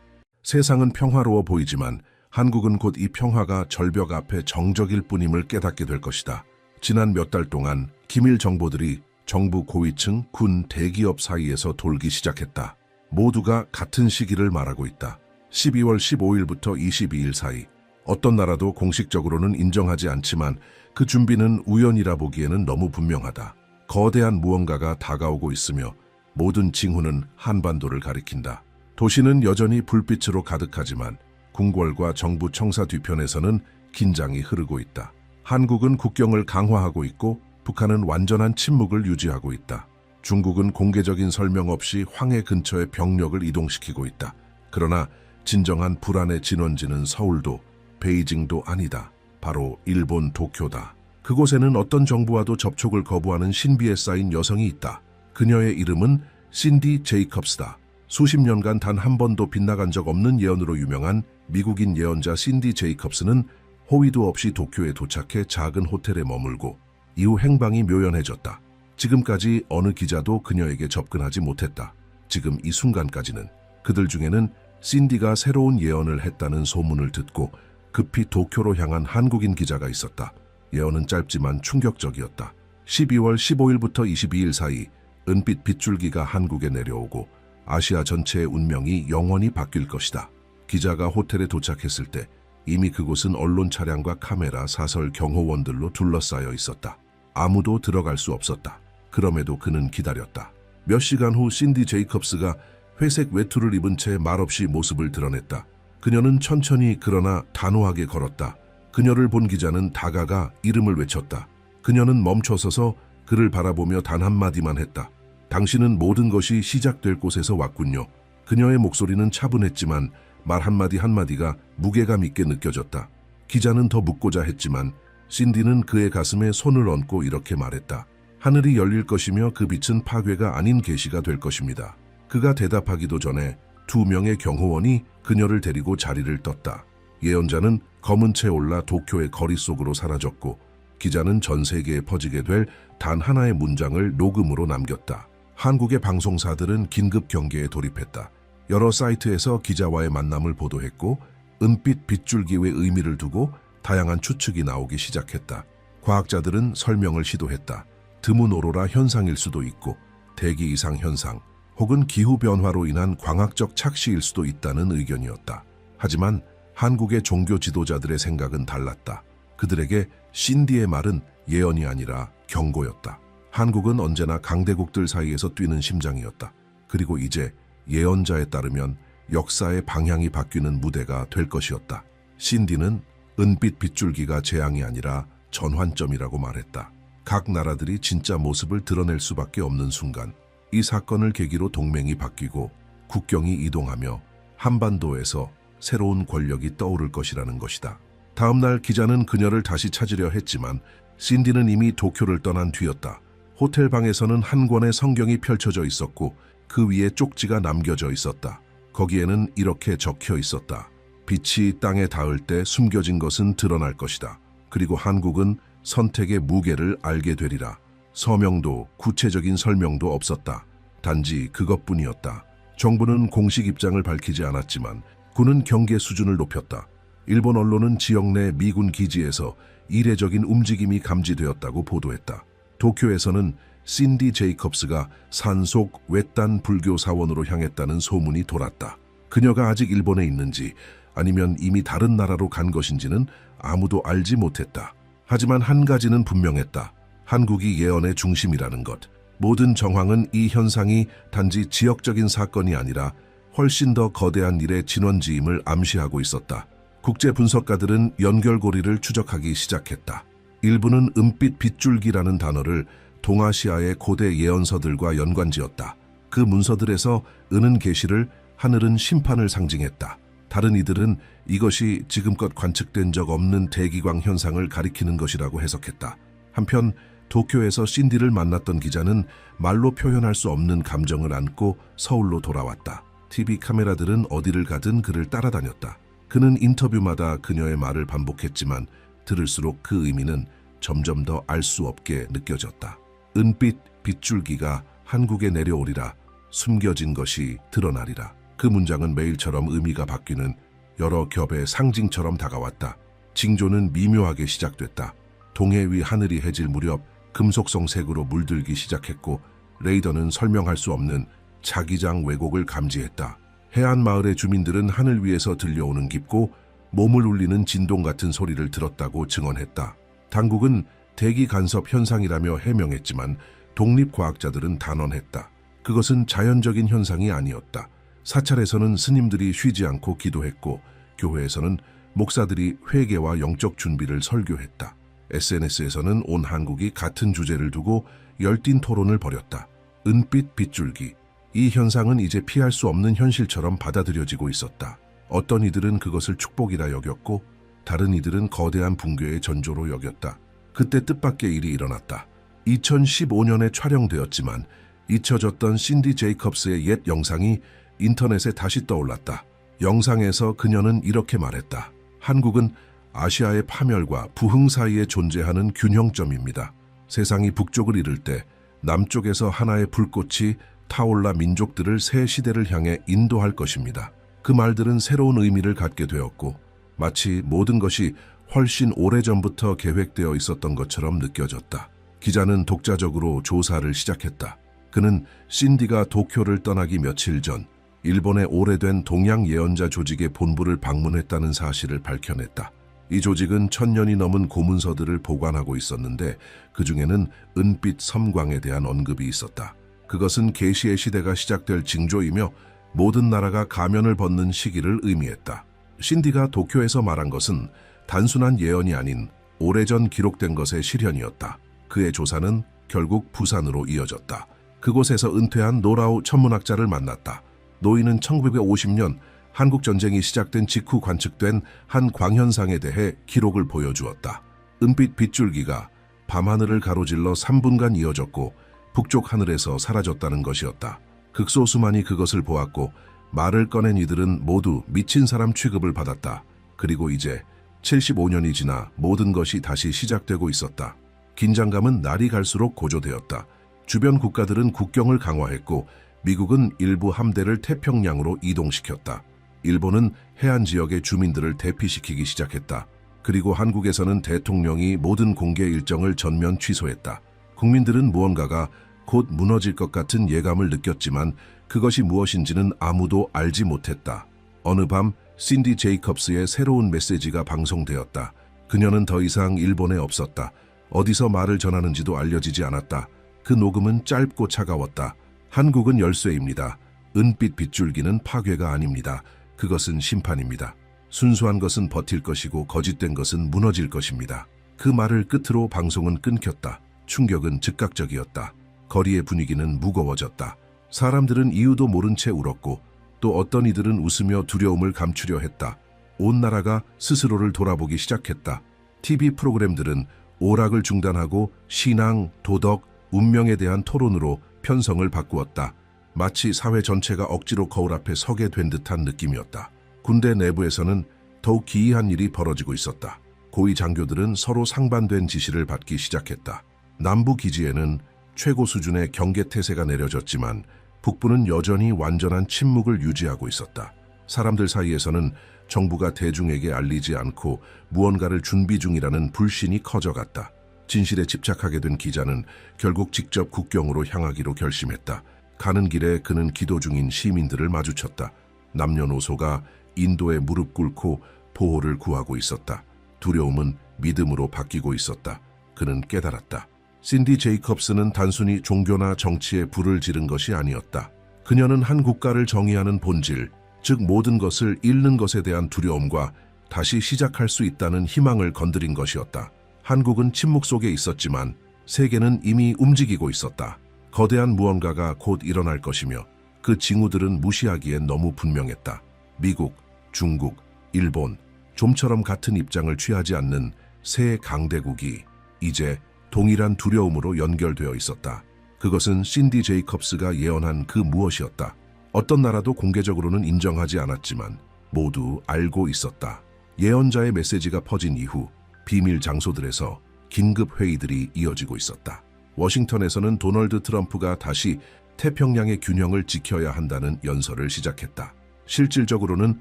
세상은 평화로워 보이지만 한국은 곧 이 평화가 절벽 앞에 정적일 뿐임을 깨닫게 될 것이다. 지난 몇 달 동안 기밀 정보들이 정부 고위층, 군, 대기업 사이에서 돌기 시작했다. 모두가 같은 시기를 말하고 있다. 12월 15일부터 22일 사이. 어떤 나라도 공식적으로는 인정하지 않지만 그 준비는 우연이라 보기에는 너무 분명하다. 거대한 무언가가 다가오고 있으며 모든 징후는 한반도를 가리킨다. 도시는 여전히 불빛으로 가득하지만 궁궐과 정부 청사 뒤편에서는 긴장이 흐르고 있다. 한국은 국경을 강화하고 있고 북한은 완전한 침묵을 유지하고 있다. 중국은 공개적인 설명 없이 황해 근처에 병력을 이동시키고 있다. 그러나 진정한 불안의 진원지는 서울도 베이징도 아니다. 바로 일본 도쿄다. 그곳에는 어떤 정부와도 접촉을 거부하는 신비에 쌓인 여성이 있다. 그녀의 이름은 신디 제이컵스다. 수십 년간 단 한 번도 빗나간 적 없는 예언으로 유명한 미국인 예언자 신디 제이컵스는 호의도 없이 도쿄에 도착해 작은 호텔에 머물고 이후 행방이 묘연해졌다. 지금까지 어느 기자도 그녀에게 접근하지 못했다. 지금 이 순간까지는. 그들 중에는 신디가 새로운 예언을 했다는 소문을 듣고 급히 도쿄로 향한 한국인 기자가 있었다. 예언은 짧지만 충격적이었다. 12월 15일부터 22일 사이 은빛 빗줄기가 한국에 내려오고 아시아 전체의 운명이 영원히 바뀔 것이다. 기자가 호텔에 도착했을 때 이미 그곳은 언론 차량과 카메라, 사설, 경호원들로 둘러싸여 있었다. 아무도 들어갈 수 없었다. 그럼에도 그는 기다렸다. 몇 시간 후 신디 제이컵스가 회색 외투를 입은 채 말없이 모습을 드러냈다. 그녀는 천천히 그러나 단호하게 걸었다. 그녀를 본 기자는 다가가 이름을 외쳤다. 그녀는 멈춰서서 그를 바라보며 단 한마디만 했다. 당신은 모든 것이 시작될 곳에서 왔군요. 그녀의 목소리는 차분했지만 말 한마디 한마디가 무게감 있게 느껴졌다. 기자는 더 묻고자 했지만 신디는 그의 가슴에 손을 얹고 이렇게 말했다. 하늘이 열릴 것이며 그 빛은 파괴가 아닌 계시가 될 것입니다. 그가 대답하기도 전에 두 명의 경호원이 그녀를 데리고 자리를 떴다. 예언자는 검은 채 올라 도쿄의 거리 속으로 사라졌고 기자는 전 세계에 퍼지게 될 단 하나의 문장을 녹음으로 남겼다. 한국의 방송사들은 긴급 경계에 돌입했다. 여러 사이트에서 기자와의 만남을 보도했고 은빛 빗줄기의 의미를 두고 다양한 추측이 나오기 시작했다. 과학자들은 설명을 시도했다. 드문 오로라 현상일 수도 있고 대기 이상 현상 혹은 기후변화로 인한 광학적 착시일 수도 있다는 의견이었다. 하지만 한국의 종교 지도자들의 생각은 달랐다. 그들에게 신디의 말은 예언이 아니라 경고였다. 한국은 언제나 강대국들 사이에서 뛰는 심장이었다. 그리고 이제 예언자에 따르면 역사의 방향이 바뀌는 무대가 될 것이었다. 신디는 은빛 빗줄기가 재앙이 아니라 전환점이라고 말했다. 각 나라들이 진짜 모습을 드러낼 수밖에 없는 순간, 이 사건을 계기로 동맹이 바뀌고 국경이 이동하며 한반도에서 새로운 권력이 떠오를 것이라는 것이다. 다음 날 기자는 그녀를 다시 찾으려 했지만 신디는 이미 도쿄를 떠난 뒤였다. 호텔 방에서는 한 권의 성경이 펼쳐져 있었고 그 위에 쪽지가 남겨져 있었다. 거기에는 이렇게 적혀 있었다. 빛이 땅에 닿을 때 숨겨진 것은 드러날 것이다. 그리고 한국은 선택의 무게를 알게 되리라. 서명도 구체적인 설명도 없었다. 단지 그것뿐이었다. 정부는 공식 입장을 밝히지 않았지만 군은 경계 수준을 높였다. 일본 언론은 지역 내 미군 기지에서 이례적인 움직임이 감지되었다고 보도했다. 도쿄에서는 신디 제이콥스가 산속 외딴 불교 사원으로 향했다는 소문이 돌았다. 그녀가 아직 일본에 있는지 아니면 이미 다른 나라로 간 것인지는 아무도 알지 못했다. 하지만 한 가지는 분명했다. 한국이 예언의 중심이라는 것. 모든 정황은 이 현상이 단지 지역적인 사건이 아니라 훨씬 더 거대한 일의 진원지임을 암시하고 있었다. 국제 분석가들은 연결고리를 추적하기 시작했다. 일부는 은빛 빗줄기라는 단어를 동아시아의 고대 예언서들과 연관지었다. 그 문서들에서 은은 계시를, 하늘은 심판을 상징했다. 다른 이들은 이것이 지금껏 관측된 적 없는 대기광 현상을 가리키는 것이라고 해석했다. 한편 도쿄에서 신디를 만났던 기자는 말로 표현할 수 없는 감정을 안고 서울로 돌아왔다. TV 카메라들은 어디를 가든 그를 따라다녔다. 그는 인터뷰마다 그녀의 말을 반복했지만 들을수록 그 의미는 점점 더 알 수 없게 느껴졌다. 은빛 빗줄기가 한국에 내려오리라. 숨겨진 것이 드러나리라. 그 문장은 매일처럼 의미가 바뀌는 여러 겹의 상징처럼 다가왔다. 징조는 미묘하게 시작됐다. 동해 위 하늘이 해질 무렵 금속성 색으로 물들기 시작했고 레이더는 설명할 수 없는 자기장 왜곡을 감지했다. 해안 마을의 주민들은 하늘 위에서 들려오는 깊고 몸을 울리는 진동 같은 소리를 들었다고 증언했다. 당국은 대기 간섭 현상이라며 해명했지만 독립과학자들은 단언했다. 그것은 자연적인 현상이 아니었다. 사찰에서는 스님들이 쉬지 않고 기도했고 교회에서는 목사들이 회개와 영적 준비를 설교했다. SNS에서는 온 한국이 같은 주제를 두고 열띤 토론을 벌였다. 은빛 빗줄기. 이 현상은 이제 피할 수 없는 현실처럼 받아들여지고 있었다. 어떤 이들은 그것을 축복이라 여겼고 다른 이들은 거대한 붕괴의 전조로 여겼다. 그때 뜻밖의 일이 일어났다. 2015년에 촬영되었지만 잊혀졌던 신디 제이콥스의 옛 영상이 인터넷에 다시 떠올랐다. 영상에서 그녀는 이렇게 말했다. 한국은 아시아의 파멸과 부흥 사이에 존재하는 균형점입니다. 세상이 북쪽을 이룰 때 남쪽에서 하나의 불꽃이 타올라 민족들을 새 시대를 향해 인도할 것입니다. 그 말들은 새로운 의미를 갖게 되었고 마치 모든 것이 훨씬 오래전부터 계획되어 있었던 것처럼 느껴졌다. 기자는 독자적으로 조사를 시작했다. 그는 신디가 도쿄를 떠나기 며칠 전 일본의 오래된 동양 예언자 조직의 본부를 방문했다는 사실을 밝혀냈다. 이 조직은 1000년이 넘은 고문서들을 보관하고 있었는데 그 중에는 은빛 섬광에 대한 언급이 있었다. 그것은 계시의 시대가 시작될 징조이며 모든 나라가 가면을 벗는 시기를 의미했다. 신디가 도쿄에서 말한 것은 단순한 예언이 아닌 오래전 기록된 것의 실현이었다. 그의 조사는 결국 부산으로 이어졌다. 그곳에서 은퇴한 노라우 천문학자를 만났다. 노인은 1950년 한국전쟁이 시작된 직후 관측된 한 광현상에 대해 기록을 보여주었다. 은빛 빗줄기가 밤하늘을 가로질러 3분간 이어졌고 북쪽 하늘에서 사라졌다는 것이었다. 극소수만이 그것을 보았고 말을 꺼낸 이들은 모두 미친 사람 취급을 받았다. 그리고 이제 75년이 지나 모든 것이 다시 시작되고 있었다. 긴장감은 날이 갈수록 고조되었다. 주변 국가들은 국경을 강화했고 미국은 일부 함대를 태평양으로 이동시켰다. 일본은 해안 지역의 주민들을 대피시키기 시작했다. 그리고 한국에서는 대통령이 모든 공개 일정을 전면 취소했다. 국민들은 무언가가 곧 무너질 것 같은 예감을 느꼈지만 그것이 무엇인지는 아무도 알지 못했다. 어느 밤 신디 제이컵스의 새로운 메시지가 방송되었다. 그녀는 더 이상 일본에 없었다. 어디서 말을 전하는지도 알려지지 않았다. 그 녹음은 짧고 차가웠다. 한국은 열쇠입니다. 은빛 빗줄기는 파괴가 아닙니다. 그것은 심판입니다. 순수한 것은 버틸 것이고 거짓된 것은 무너질 것입니다. 그 말을 끝으로 방송은 끊겼다. 충격은 즉각적이었다. 거리의 분위기는 무거워졌다. 사람들은 이유도 모른 채 울었고 또 어떤 이들은 웃으며 두려움을 감추려 했다. 온 나라가 스스로를 돌아보기 시작했다. TV 프로그램들은 오락을 중단하고 신앙, 도덕, 운명에 대한 토론으로 편성을 바꾸었다. 마치 사회 전체가 억지로 거울 앞에 서게 된 듯한 느낌이었다. 군대 내부에서는 더욱 기이한 일이 벌어지고 있었다. 고위 장교들은 서로 상반된 지시를 받기 시작했다. 남부 기지에는 최고 수준의 경계태세가 내려졌지만 북부는 여전히 완전한 침묵을 유지하고 있었다. 사람들 사이에서는 정부가 대중에게 알리지 않고 무언가를 준비 중이라는 불신이 커져갔다. 진실에 집착하게 된 기자는 결국 직접 국경으로 향하기로 결심했다. 가는 길에 그는 기도 중인 시민들을 마주쳤다. 남녀노소가 인도에 무릎 꿇고 보호를 구하고 있었다. 두려움은 믿음으로 바뀌고 있었다. 그는 깨달았다. 신디 제이컵스는 단순히 종교나 정치에 불을 지른 것이 아니었다. 그녀는 한 국가를 정의하는 본질, 즉 모든 것을 잃는 것에 대한 두려움과 다시 시작할 수 있다는 희망을 건드린 것이었다. 한국은 침묵 속에 있었지만 세계는 이미 움직이고 있었다. 거대한 무언가가 곧 일어날 것이며 그 징후들은 무시하기엔 너무 분명했다. 미국, 중국, 일본, 좀처럼 같은 입장을 취하지 않는 새 강대국이 이제 동일한 두려움으로 연결되어 있었다. 그것은 신디 제이컵스가 예언한 그 무엇이었다. 어떤 나라도 공개적으로는 인정하지 않았지만 모두 알고 있었다. 예언자의 메시지가 퍼진 이후 비밀 장소들에서 긴급 회의들이 이어지고 있었다. 워싱턴에서는 도널드 트럼프가 다시 태평양의 균형을 지켜야 한다는 연설을 시작했다. 실질적으로는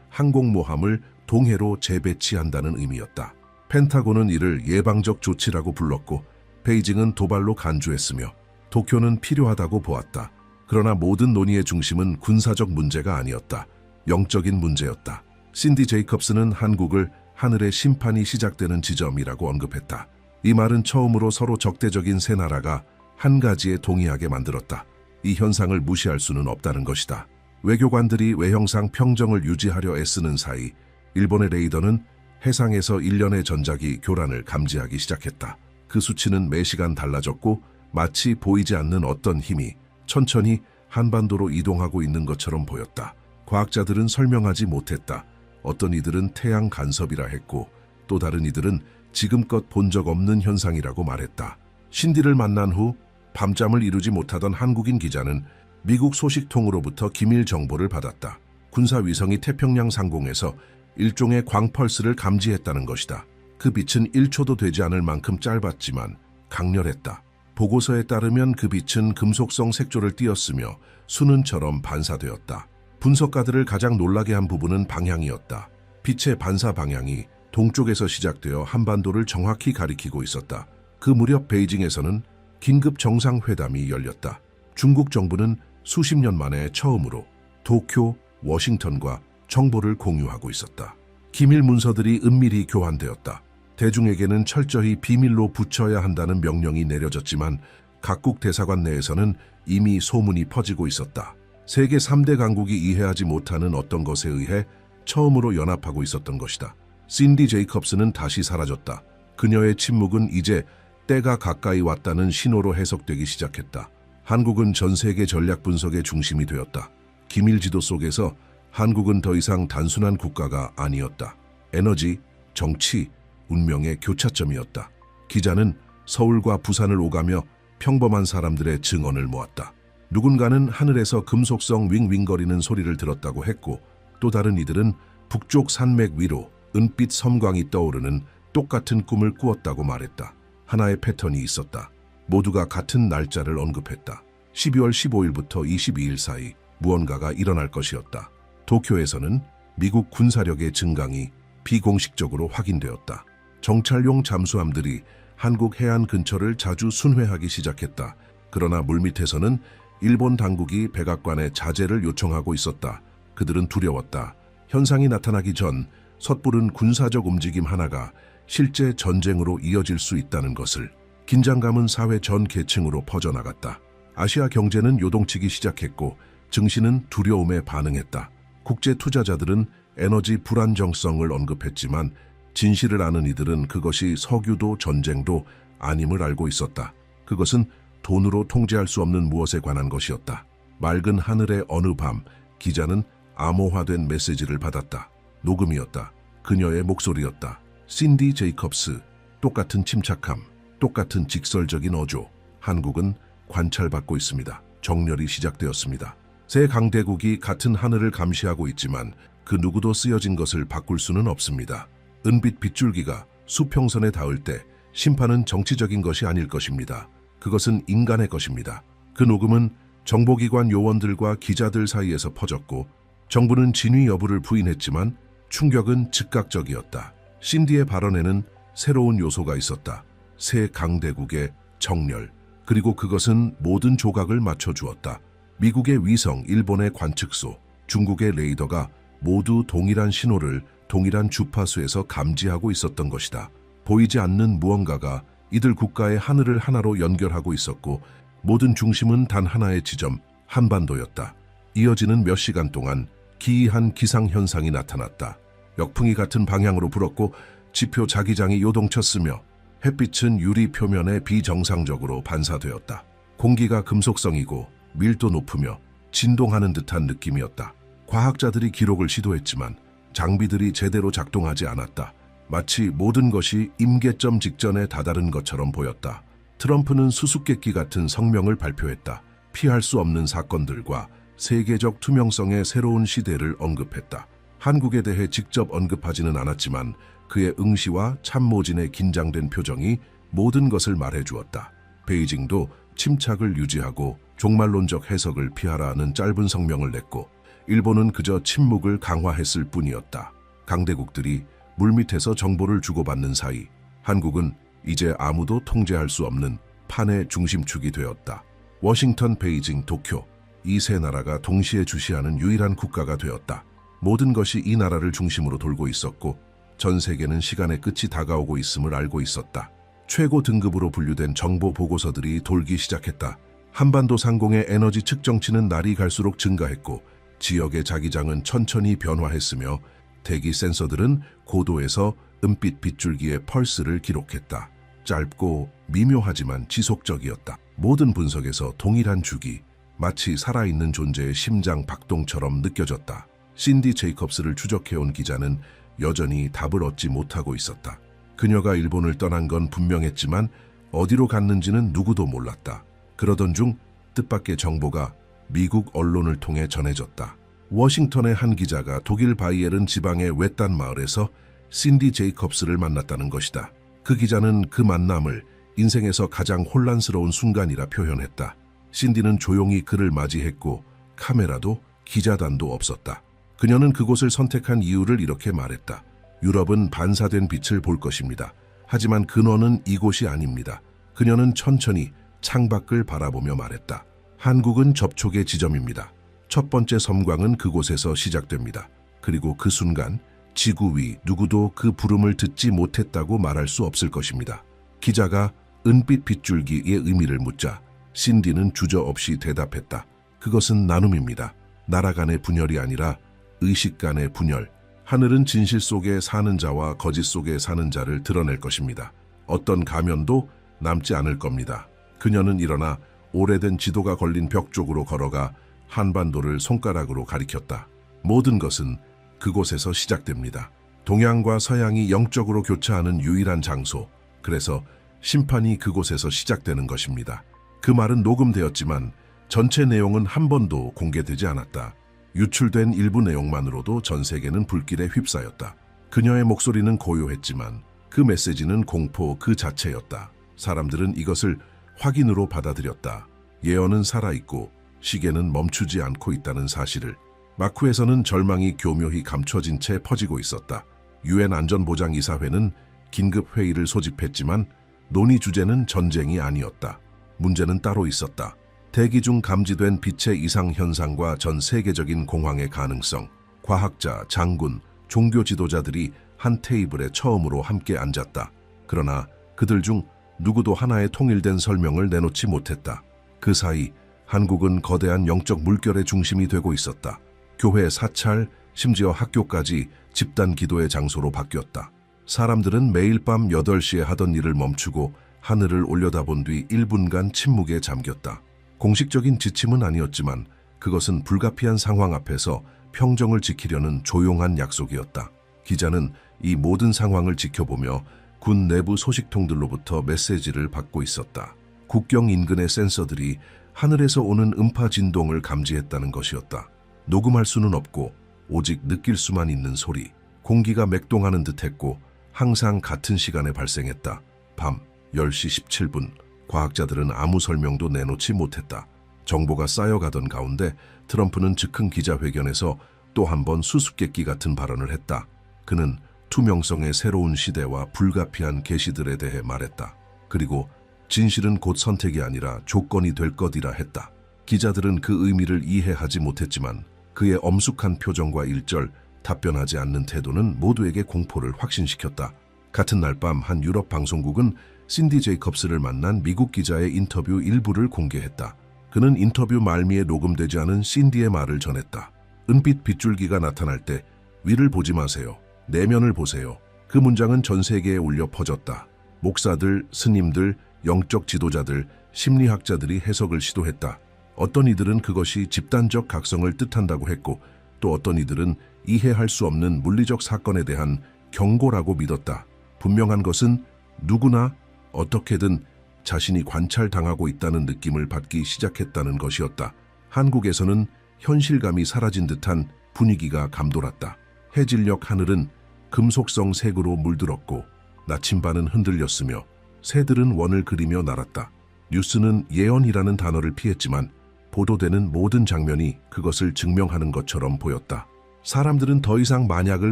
항공모함을 동해로 재배치한다는 의미였다. 펜타곤은 이를 예방적 조치라고 불렀고 베이징은 도발로 간주했으며 도쿄는 필요하다고 보았다. 그러나 모든 논의의 중심은 군사적 문제가 아니었다. 영적인 문제였다. 신디 제이컵스는 한국을 하늘의 심판이 시작되는 지점이라고 언급했다. 이 말은 처음으로 서로 적대적인 세 나라가 한 가지에 동의하게 만들었다. 이 현상을 무시할 수는 없다는 것이다. 외교관들이 외형상 평정을 유지하려 애쓰는 사이 일본의 레이더는 해상에서 일련의 전작이 교란을 감지하기 시작했다. 그 수치는 매시간 달라졌고 마치 보이지 않는 어떤 힘이 천천히 한반도로 이동하고 있는 것처럼 보였다. 과학자들은 설명하지 못했다. 어떤 이들은 태양 간섭이라 했고 또 다른 이들은 지금껏 본 적 없는 현상이라고 말했다. 신디를 만난 후 밤잠을 이루지 못하던 한국인 기자는 미국 소식통으로부터 기밀 정보를 받았다. 군사위성이 태평양 상공에서 일종의 광펄스를 감지했다는 것이다. 그 빛은 1초도 되지 않을 만큼 짧았지만 강렬했다. 보고서에 따르면 그 빛은 금속성 색조를 띠었으며 수는처럼 반사되었다. 분석가들을 가장 놀라게 한 부분은 방향이었다. 빛의 반사 방향이 동쪽에서 시작되어 한반도를 정확히 가리키고 있었다. 그 무렵 베이징에서는 긴급 정상회담이 열렸다. 중국 정부는 수십 년 만에 처음으로 도쿄, 워싱턴과 정보를 공유하고 있었다. 기밀 문서들이 은밀히 교환되었다. 대중에게는 철저히 비밀로 붙여야 한다는 명령이 내려졌지만 각국 대사관 내에서는 이미 소문이 퍼지고 있었다. 세계 3대 강국이 이해하지 못하는 어떤 것에 의해 처음으로 연합하고 있었던 것이다. 신디 제이컵스는 다시 사라졌다. 그녀의 침묵은 이제 때가 가까이 왔다는 신호로 해석되기 시작했다. 한국은 전 세계 전략 분석의 중심이 되었다. 기밀 지도 속에서 한국은 더 이상 단순한 국가가 아니었다. 에너지, 정치, 운명의 교차점이었다. 기자는 서울과 부산을 오가며 평범한 사람들의 증언을 모았다. 누군가는 하늘에서 금속성 윙윙거리는 소리를 들었다고 했고 또 다른 이들은 북쪽 산맥 위로 은빛 섬광이 떠오르는 똑같은 꿈을 꾸었다고 말했다. 하나의 패턴이 있었다. 모두가 같은 날짜를 언급했다. 12월 15일부터 22일 사이 무언가가 일어날 것이었다. 도쿄에서는 미국 군사력의 증강이 비공식적으로 확인되었다. 정찰용 잠수함들이 한국 해안 근처를 자주 순회하기 시작했다. 그러나 물밑에서는 일본 당국이 백악관에 자제를 요청하고 있었다. 그들은 두려웠다. 현상이 나타나기 전 섣부른 군사적 움직임 하나가 실제 전쟁으로 이어질 수 있다는 것을. 긴장감은 사회 전 계층으로 퍼져나갔다. 아시아 경제는 요동치기 시작했고 증시는 두려움에 반응했다. 국제 투자자들은 에너지 불안정성을 언급했지만 진실을 아는 이들은 그것이 석유도 전쟁도 아님을 알고 있었다. 그것은 돈으로 통제할 수 없는 무엇에 관한 것이었다. 맑은 하늘의 어느 밤 기자는 암호화된 메시지를 받았다. 녹음이었다. 그녀의 목소리였다. 신디 제이콥스. 똑같은 침착함, 똑같은 직설적인 어조. 한국은 관찰받고 있습니다. 정렬이 시작되었습니다. 새 강대국이 같은 하늘을 감시하고 있지만 그 누구도 쓰여진 것을 바꿀 수는 없습니다. 은빛 빗줄기가 수평선에 닿을 때 심판은 정치적인 것이 아닐 것입니다. 그것은 인간의 것입니다. 그 녹음은 정보기관 요원들과 기자들 사이에서 퍼졌고 정부는 진위 여부를 부인했지만 충격은 즉각적이었다. 신디의 발언에는 새로운 요소가 있었다. 새 강대국의 정렬. 그리고 그것은 모든 조각을 맞춰주었다. 미국의 위성, 일본의 관측소, 중국의 레이더가 모두 동일한 신호를 동일한 주파수에서 감지하고 있었던 것이다. 보이지 않는 무언가가 이들 국가의 하늘을 하나로 연결하고 있었고 모든 중심은 단 하나의 지점, 한반도였다. 이어지는 몇 시간 동안 기이한 기상현상이 나타났다. 역풍이 같은 방향으로 불었고 지표 자기장이 요동쳤으며 햇빛은 유리 표면에 비정상적으로 반사되었다. 공기가 금속성이고 밀도 높으며 진동하는 듯한 느낌이었다. 과학자들이 기록을 시도했지만 장비들이 제대로 작동하지 않았다. 마치 모든 것이 임계점 직전에 다다른 것처럼 보였다. 트럼프는 수수께끼 같은 성명을 발표했다. 피할 수 없는 사건들과 세계적 투명성의 새로운 시대를 언급했다. 한국에 대해 직접 언급하지는 않았지만 그의 응시와 참모진의 긴장된 표정이 모든 것을 말해주었다. 베이징도 침착을 유지하고 종말론적 해석을 피하라는 짧은 성명을 냈고 일본은 그저 침묵을 강화했을 뿐이었다. 강대국들이 물밑에서 정보를 주고받는 사이 한국은 이제 아무도 통제할 수 없는 판의 중심축이 되었다. 워싱턴, 베이징, 도쿄 이 세 나라가 동시에 주시하는 유일한 국가가 되었다. 모든 것이 이 나라를 중심으로 돌고 있었고 전 세계는 시간의 끝이 다가오고 있음을 알고 있었다. 최고 등급으로 분류된 정보 보고서들이 돌기 시작했다. 한반도 상공의 에너지 측정치는 날이 갈수록 증가했고 지역의 자기장은 천천히 변화했으며 대기 센서들은 고도에서 은빛 빗줄기의 펄스를 기록했다. 짧고 미묘하지만 지속적이었다. 모든 분석에서 동일한 주기, 마치 살아있는 존재의 심장 박동처럼 느껴졌다. 신디 제이콥스를 추적해온 기자는 여전히 답을 얻지 못하고 있었다. 그녀가 일본을 떠난 건 분명했지만 어디로 갔는지는 누구도 몰랐다. 그러던 중 뜻밖의 정보가 미국 언론을 통해 전해졌다. 워싱턴의 한 기자가 독일 바이에른 지방의 외딴 마을에서 신디 제이콥스를 만났다는 것이다. 그 기자는 그 만남을 인생에서 가장 혼란스러운 순간이라 표현했다. 신디는 조용히 그를 맞이했고 카메라도 기자단도 없었다. 그녀는 그곳을 선택한 이유를 이렇게 말했다. 유럽은 반사된 빛을 볼 것입니다. 하지만 근원은 이곳이 아닙니다. 그녀는 천천히 창밖을 바라보며 말했다. 한국은 접촉의 지점입니다. 첫 번째 섬광은 그곳에서 시작됩니다. 그리고 그 순간 지구 위 누구도 그 부름을 듣지 못했다고 말할 수 없을 것입니다. 기자가 은빛 빗줄기의 의미를 묻자 신디는 주저없이 대답했다. 그것은 나눔입니다. 나라 간의 분열이 아니라 의식 간의 분열. 하늘은 진실 속에 사는 자와 거짓 속에 사는 자를 드러낼 것입니다. 어떤 가면도 남지 않을 겁니다. 그녀는 일어나 오래된 지도가 걸린 벽 쪽으로 걸어가 한반도를 손가락으로 가리켰다. 모든 것은 그곳에서 시작됩니다. 동양과 서양이 영적으로 교차하는 유일한 장소. 그래서 심판이 그곳에서 시작되는 것입니다. 그 말은 녹음되었지만 전체 내용은 한 번도 공개되지 않았다. 유출된 일부 내용만으로도 전 세계는 불길에 휩싸였다. 그녀의 목소리는 고요했지만 그 메시지는 공포 그 자체였다. 사람들은 이것을 확인으로 받아들였다. 예언은 살아있고 시계는 멈추지 않고 있다는 사실을. 마쿠에서는 절망이 교묘히 감춰진 채 퍼지고 있었다. 유엔 안전보장이사회는 긴급 회의를 소집했지만 논의 주제는 전쟁이 아니었다. 문제는 따로 있었다. 대기 중 감지된 빛의 이상 현상과 전 세계적인 공황의 가능성. 과학자, 장군, 종교 지도자들이 한 테이블에 처음으로 함께 앉았다. 그러나 그들 중 누구도 하나의 통일된 설명을 내놓지 못했다. 그 사이 한국은 거대한 영적 물결의 중심이 되고 있었다. 교회, 사찰, 심지어 학교까지 집단 기도의 장소로 바뀌었다. 사람들은 매일 밤 8시에 하던 일을 멈추고 하늘을 올려다본 뒤 1분간 침묵에 잠겼다. 공식적인 지침은 아니었지만 그것은 불가피한 상황 앞에서 평정을 지키려는 조용한 약속이었다. 기자는 이 모든 상황을 지켜보며 군 내부 소식통들로부터 메시지를 받고 있었다. 국경 인근의 센서들이 하늘에서 오는 음파 진동을 감지했다는 것이었다. 녹음할 수는 없고 오직 느낄 수만 있는 소리. 공기가 맥동하는 듯했고 항상 같은 시간에 발생했다. 밤 10시 17분. 과학자들은 아무 설명도 내놓지 못했다. 정보가 쌓여가던 가운데 트럼프는 즉흥 기자회견에서 또 한 번 수수께끼 같은 발언을 했다. 그는 투명성의 새로운 시대와 불가피한 계시들에 대해 말했다. 그리고 진실은 곧 선택이 아니라 조건이 될 것이라 했다. 기자들은 그 의미를 이해하지 못했지만 그의 엄숙한 표정과 일절, 답변하지 않는 태도는 모두에게 공포를 확신시켰다. 같은 날 밤 한 유럽 방송국은 신디 제이콥스를 만난 미국 기자의 인터뷰 일부를 공개했다. 그는 인터뷰 말미에 녹음되지 않은 신디의 말을 전했다. 은빛 빗줄기가 나타날 때 위를 보지 마세요. 내면을 보세요. 그 문장은 전 세계에 울려 퍼졌다. 목사들, 스님들, 영적 지도자들, 심리학자들이 해석을 시도했다. 어떤 이들은 그것이 집단적 각성을 뜻한다고 했고 또 어떤 이들은 이해할 수 없는 물리적 사건에 대한 경고라고 믿었다. 분명한 것은 누구나 어떻게든 자신이 관찰당하고 있다는 느낌을 받기 시작했다는 것이었다. 한국에서는 현실감이 사라진 듯한 분위기가 감돌았다. 해질녘 하늘은 금속성 색으로 물들었고 나침반은 흔들렸으며 새들은 원을 그리며 날았다. 뉴스는 예언이라는 단어를 피했지만 보도되는 모든 장면이 그것을 증명하는 것처럼 보였다. 사람들은 더 이상 만약을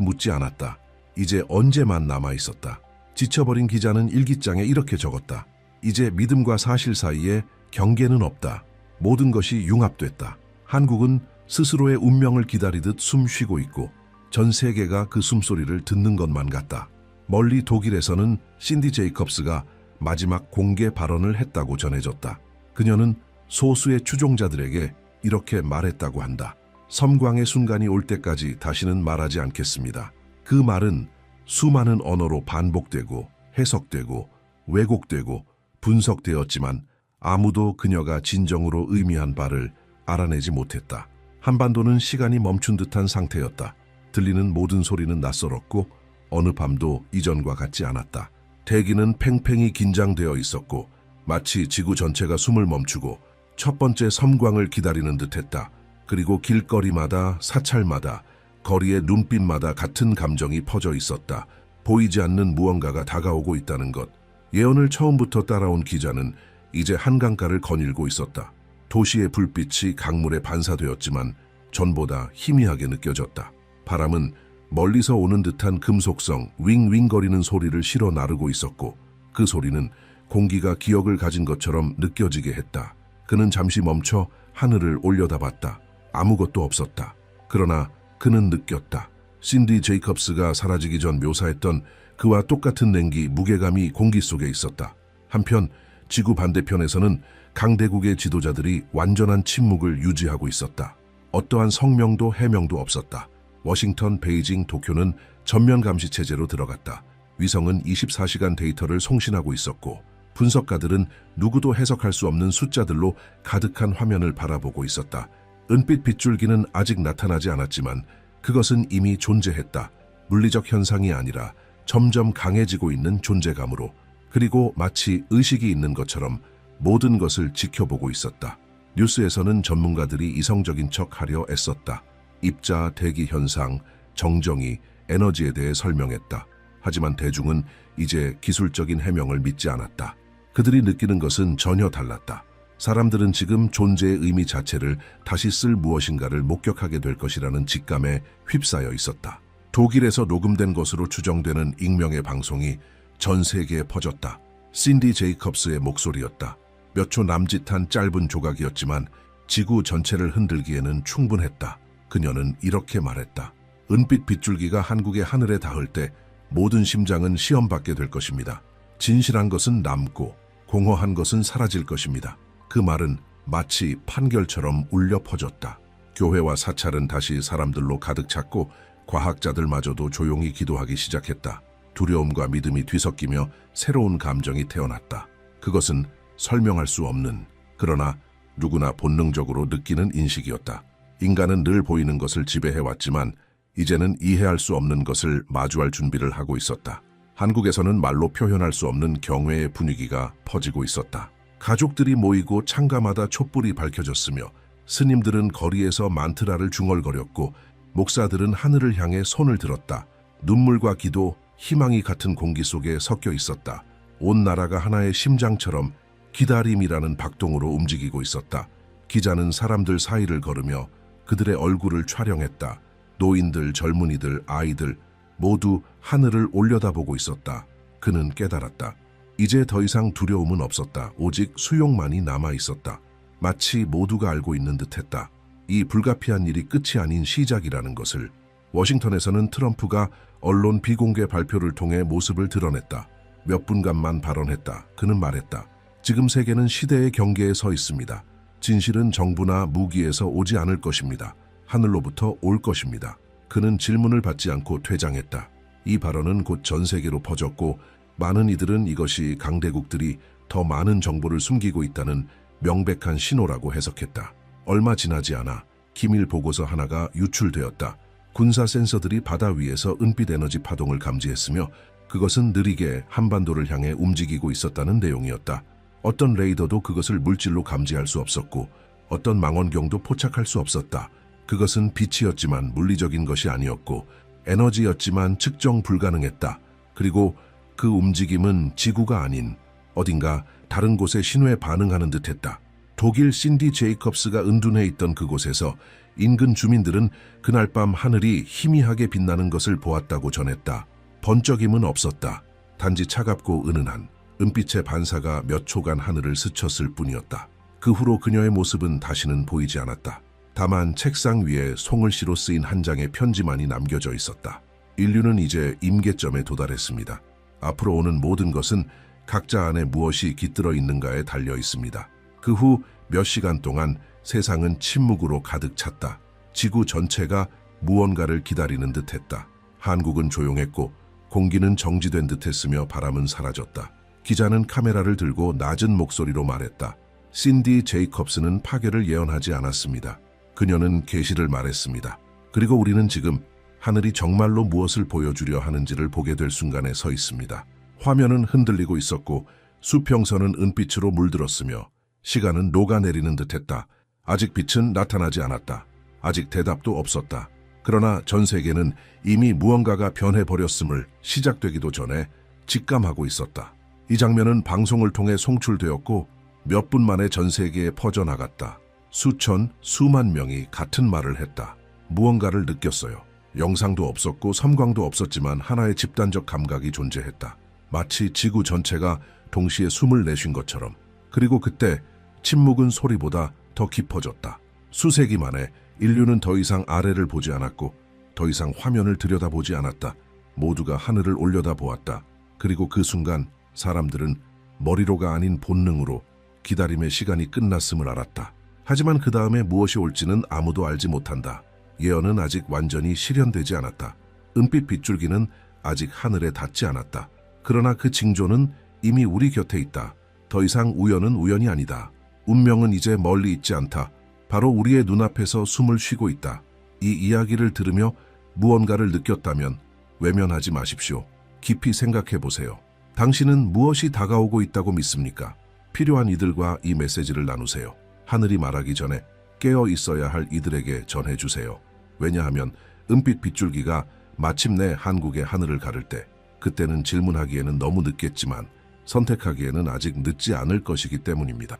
묻지 않았다. 이제 언제만 남아있었다. 지쳐버린 기자는 일기장에 이렇게 적었다. 이제 믿음과 사실 사이에 경계는 없다. 모든 것이 융합됐다. 한국은 스스로의 운명을 기다리듯 숨 쉬고 있고 전 세계가 그 숨소리를 듣는 것만 같다. 멀리 독일에서는 신디 제이콥스가 마지막 공개 발언을 했다고 전해졌다. 그녀는 소수의 추종자들에게 이렇게 말했다고 한다. 섬광의 순간이 올 때까지 다시는 말하지 않겠습니다. 그 말은 수많은 언어로 반복되고 해석되고 왜곡되고 분석되었지만 아무도 그녀가 진정으로 의미한 바를 알아내지 못했다. 한반도는 시간이 멈춘 듯한 상태였다. 들리는 모든 소리는 낯설었고 어느 밤도 이전과 같지 않았다. 대기는 팽팽히 긴장되어 있었고 마치 지구 전체가 숨을 멈추고 첫 번째 섬광을 기다리는 듯했다. 그리고 길거리마다 사찰마다 거리의 눈빛마다 같은 감정이 퍼져 있었다. 보이지 않는 무언가가 다가오고 있다는 것. 예언을 처음부터 따라온 기자는 이제 한강가를 거닐고 있었다. 도시의 불빛이 강물에 반사되었지만 전보다 희미하게 느껴졌다. 바람은 멀리서 오는 듯한 금속성, 윙윙거리는 소리를 실어 나르고 있었고 그 소리는 공기가 기억을 가진 것처럼 느껴지게 했다. 그는 잠시 멈춰 하늘을 올려다봤다. 아무것도 없었다. 그러나 그는 느꼈다. 신디 제이콥스가 사라지기 전 묘사했던 그와 똑같은 냉기, 무게감이 공기 속에 있었다. 한편 지구 반대편에서는 강대국의 지도자들이 완전한 침묵을 유지하고 있었다. 어떠한 성명도 해명도 없었다. 워싱턴, 베이징, 도쿄는 전면 감시 체제로 들어갔다. 위성은 24시간 데이터를 송신하고 있었고 분석가들은 누구도 해석할 수 없는 숫자들로 가득한 화면을 바라보고 있었다. 은빛 빗줄기는 아직 나타나지 않았지만 그것은 이미 존재했다. 물리적 현상이 아니라 점점 강해지고 있는 존재감으로. 그리고 마치 의식이 있는 것처럼 모든 것을 지켜보고 있었다. 뉴스에서는 전문가들이 이성적인 척하려 애썼다. 입자, 대기 현상, 정정이, 에너지에 대해 설명했다. 하지만 대중은 이제 기술적인 해명을 믿지 않았다. 그들이 느끼는 것은 전혀 달랐다. 사람들은 지금 존재의 의미 자체를 다시 쓸 무엇인가를 목격하게 될 것이라는 직감에 휩싸여 있었다. 독일에서 녹음된 것으로 추정되는 익명의 방송이 전 세계에 퍼졌다. 신디 제이콥스의 목소리였다. 몇 초 남짓한 짧은 조각이었지만 지구 전체를 흔들기에는 충분했다. 그녀는 이렇게 말했다. 은빛 빗줄기가 한국의 하늘에 닿을 때 모든 심장은 시험받게 될 것입니다. 진실한 것은 남고 공허한 것은 사라질 것입니다. 그 말은 마치 판결처럼 울려 퍼졌다. 교회와 사찰은 다시 사람들로 가득 찼고 과학자들마저도 조용히 기도하기 시작했다. 두려움과 믿음이 뒤섞이며 새로운 감정이 태어났다. 그것은 설명할 수 없는, 그러나 누구나 본능적으로 느끼는 인식이었다. 인간은 늘 보이는 것을 지배해왔지만 이제는 이해할 수 없는 것을 마주할 준비를 하고 있었다. 한국에서는 말로 표현할 수 없는 경외의 분위기가 퍼지고 있었다. 가족들이 모이고 창가마다 촛불이 밝혀졌으며 스님들은 거리에서 만트라를 중얼거렸고 목사들은 하늘을 향해 손을 들었다. 눈물과 기도, 희망이 같은 공기 속에 섞여 있었다. 온 나라가 하나의 심장처럼 기다림이라는 박동으로 움직이고 있었다. 기자는 사람들 사이를 걸으며 그들의 얼굴을 촬영했다. 노인들, 젊은이들, 아이들 모두 하늘을 올려다보고 있었다. 그는 깨달았다. 이제 더 이상 두려움은 없었다. 오직 수용만이 남아 있었다. 마치 모두가 알고 있는 듯했다. 이 불가피한 일이 끝이 아닌 시작이라는 것을. 워싱턴에서는 트럼프가 언론 비공개 발표를 통해 모습을 드러냈다. 몇 분간만 발언했다. 그는 말했다. 지금 세계는 시대의 경계에 서 있습니다. 진실은 정부나 무기에서 오지 않을 것입니다. 하늘로부터 올 것입니다. 그는 질문을 받지 않고 퇴장했다. 이 발언은 곧 전 세계로 퍼졌고 많은 이들은 이것이 강대국들이 더 많은 정보를 숨기고 있다는 명백한 신호라고 해석했다. 얼마 지나지 않아 기밀 보고서 하나가 유출되었다. 군사 센서들이 바다 위에서 은빛 에너지 파동을 감지했으며 그것은 느리게 한반도를 향해 움직이고 있었다는 내용이었다. 어떤 레이더도 그것을 물질로 감지할 수 없었고 어떤 망원경도 포착할 수 없었다. 그것은 빛이었지만 물리적인 것이 아니었고 에너지였지만 측정 불가능했다. 그리고 그 움직임은 지구가 아닌 어딘가 다른 곳에 신호에 반응하는 듯했다. 독일 신디 제이콥스가 은둔해 있던 그곳에서 인근 주민들은 그날 밤 하늘이 희미하게 빛나는 것을 보았다고 전했다. 번쩍임은 없었다. 단지 차갑고 은은한 은빛의 반사가 몇 초간 하늘을 스쳤을 뿐이었다. 그 후로 그녀의 모습은 다시는 보이지 않았다. 다만 책상 위에 송글씨로 쓰인 한 장의 편지만이 남겨져 있었다. 인류는 이제 임계점에 도달했습니다. 앞으로 오는 모든 것은 각자 안에 무엇이 깃들어 있는가에 달려 있습니다. 그 후 몇 시간 동안 세상은 침묵으로 가득 찼다. 지구 전체가 무언가를 기다리는 듯했다. 한국은 조용했고 공기는 정지된 듯했으며 바람은 사라졌다. 기자는 카메라를 들고 낮은 목소리로 말했다. 신디 제이콥스는 파괴를 예언하지 않았습니다. 그녀는 계시를 말했습니다. 그리고 우리는 지금 하늘이 정말로 무엇을 보여주려 하는지를 보게 될 순간에 서 있습니다. 화면은 흔들리고 있었고 수평선은 은빛으로 물들었으며 시간은 녹아내리는 듯했다. 아직 빛은 나타나지 않았다. 아직 대답도 없었다. 그러나 전 세계는 이미 무언가가 변해버렸음을 시작되기도 전에 직감하고 있었다. 이 장면은 방송을 통해 송출되었고 몇 분 만에 전 세계에 퍼져나갔다. 수천, 수만 명이 같은 말을 했다. 무언가를 느꼈어요. 영상도 없었고 섬광도 없었지만 하나의 집단적 감각이 존재했다. 마치 지구 전체가 동시에 숨을 내쉰 것처럼. 그리고 그때 침묵은 소리보다 더 깊어졌다. 수세기 만에 인류는 더 이상 아래를 보지 않았고 더 이상 화면을 들여다보지 않았다. 모두가 하늘을 올려다보았다. 그리고 그 순간 사람들은 머리로가 아닌 본능으로 기다림의 시간이 끝났음을 알았다. 하지만 그 다음에 무엇이 올지는 아무도 알지 못한다. 예언은 아직 완전히 실현되지 않았다. 은빛 빗줄기는 아직 하늘에 닿지 않았다. 그러나 그 징조는 이미 우리 곁에 있다. 더 이상 우연은 우연이 아니다. 운명은 이제 멀리 있지 않다. 바로 우리의 눈앞에서 숨을 쉬고 있다. 이 이야기를 들으며 무언가를 느꼈다면 외면하지 마십시오. 깊이 생각해 보세요. 당신은 무엇이 다가오고 있다고 믿습니까? 필요한 이들과 이 메시지를 나누세요. 하늘이 말하기 전에 깨어 있어야 할 이들에게 전해주세요. 왜냐하면 은빛 빗줄기가 마침내 한국의 하늘을 가를 때 그때는 질문하기에는 너무 늦겠지만 선택하기에는 아직 늦지 않을 것이기 때문입니다.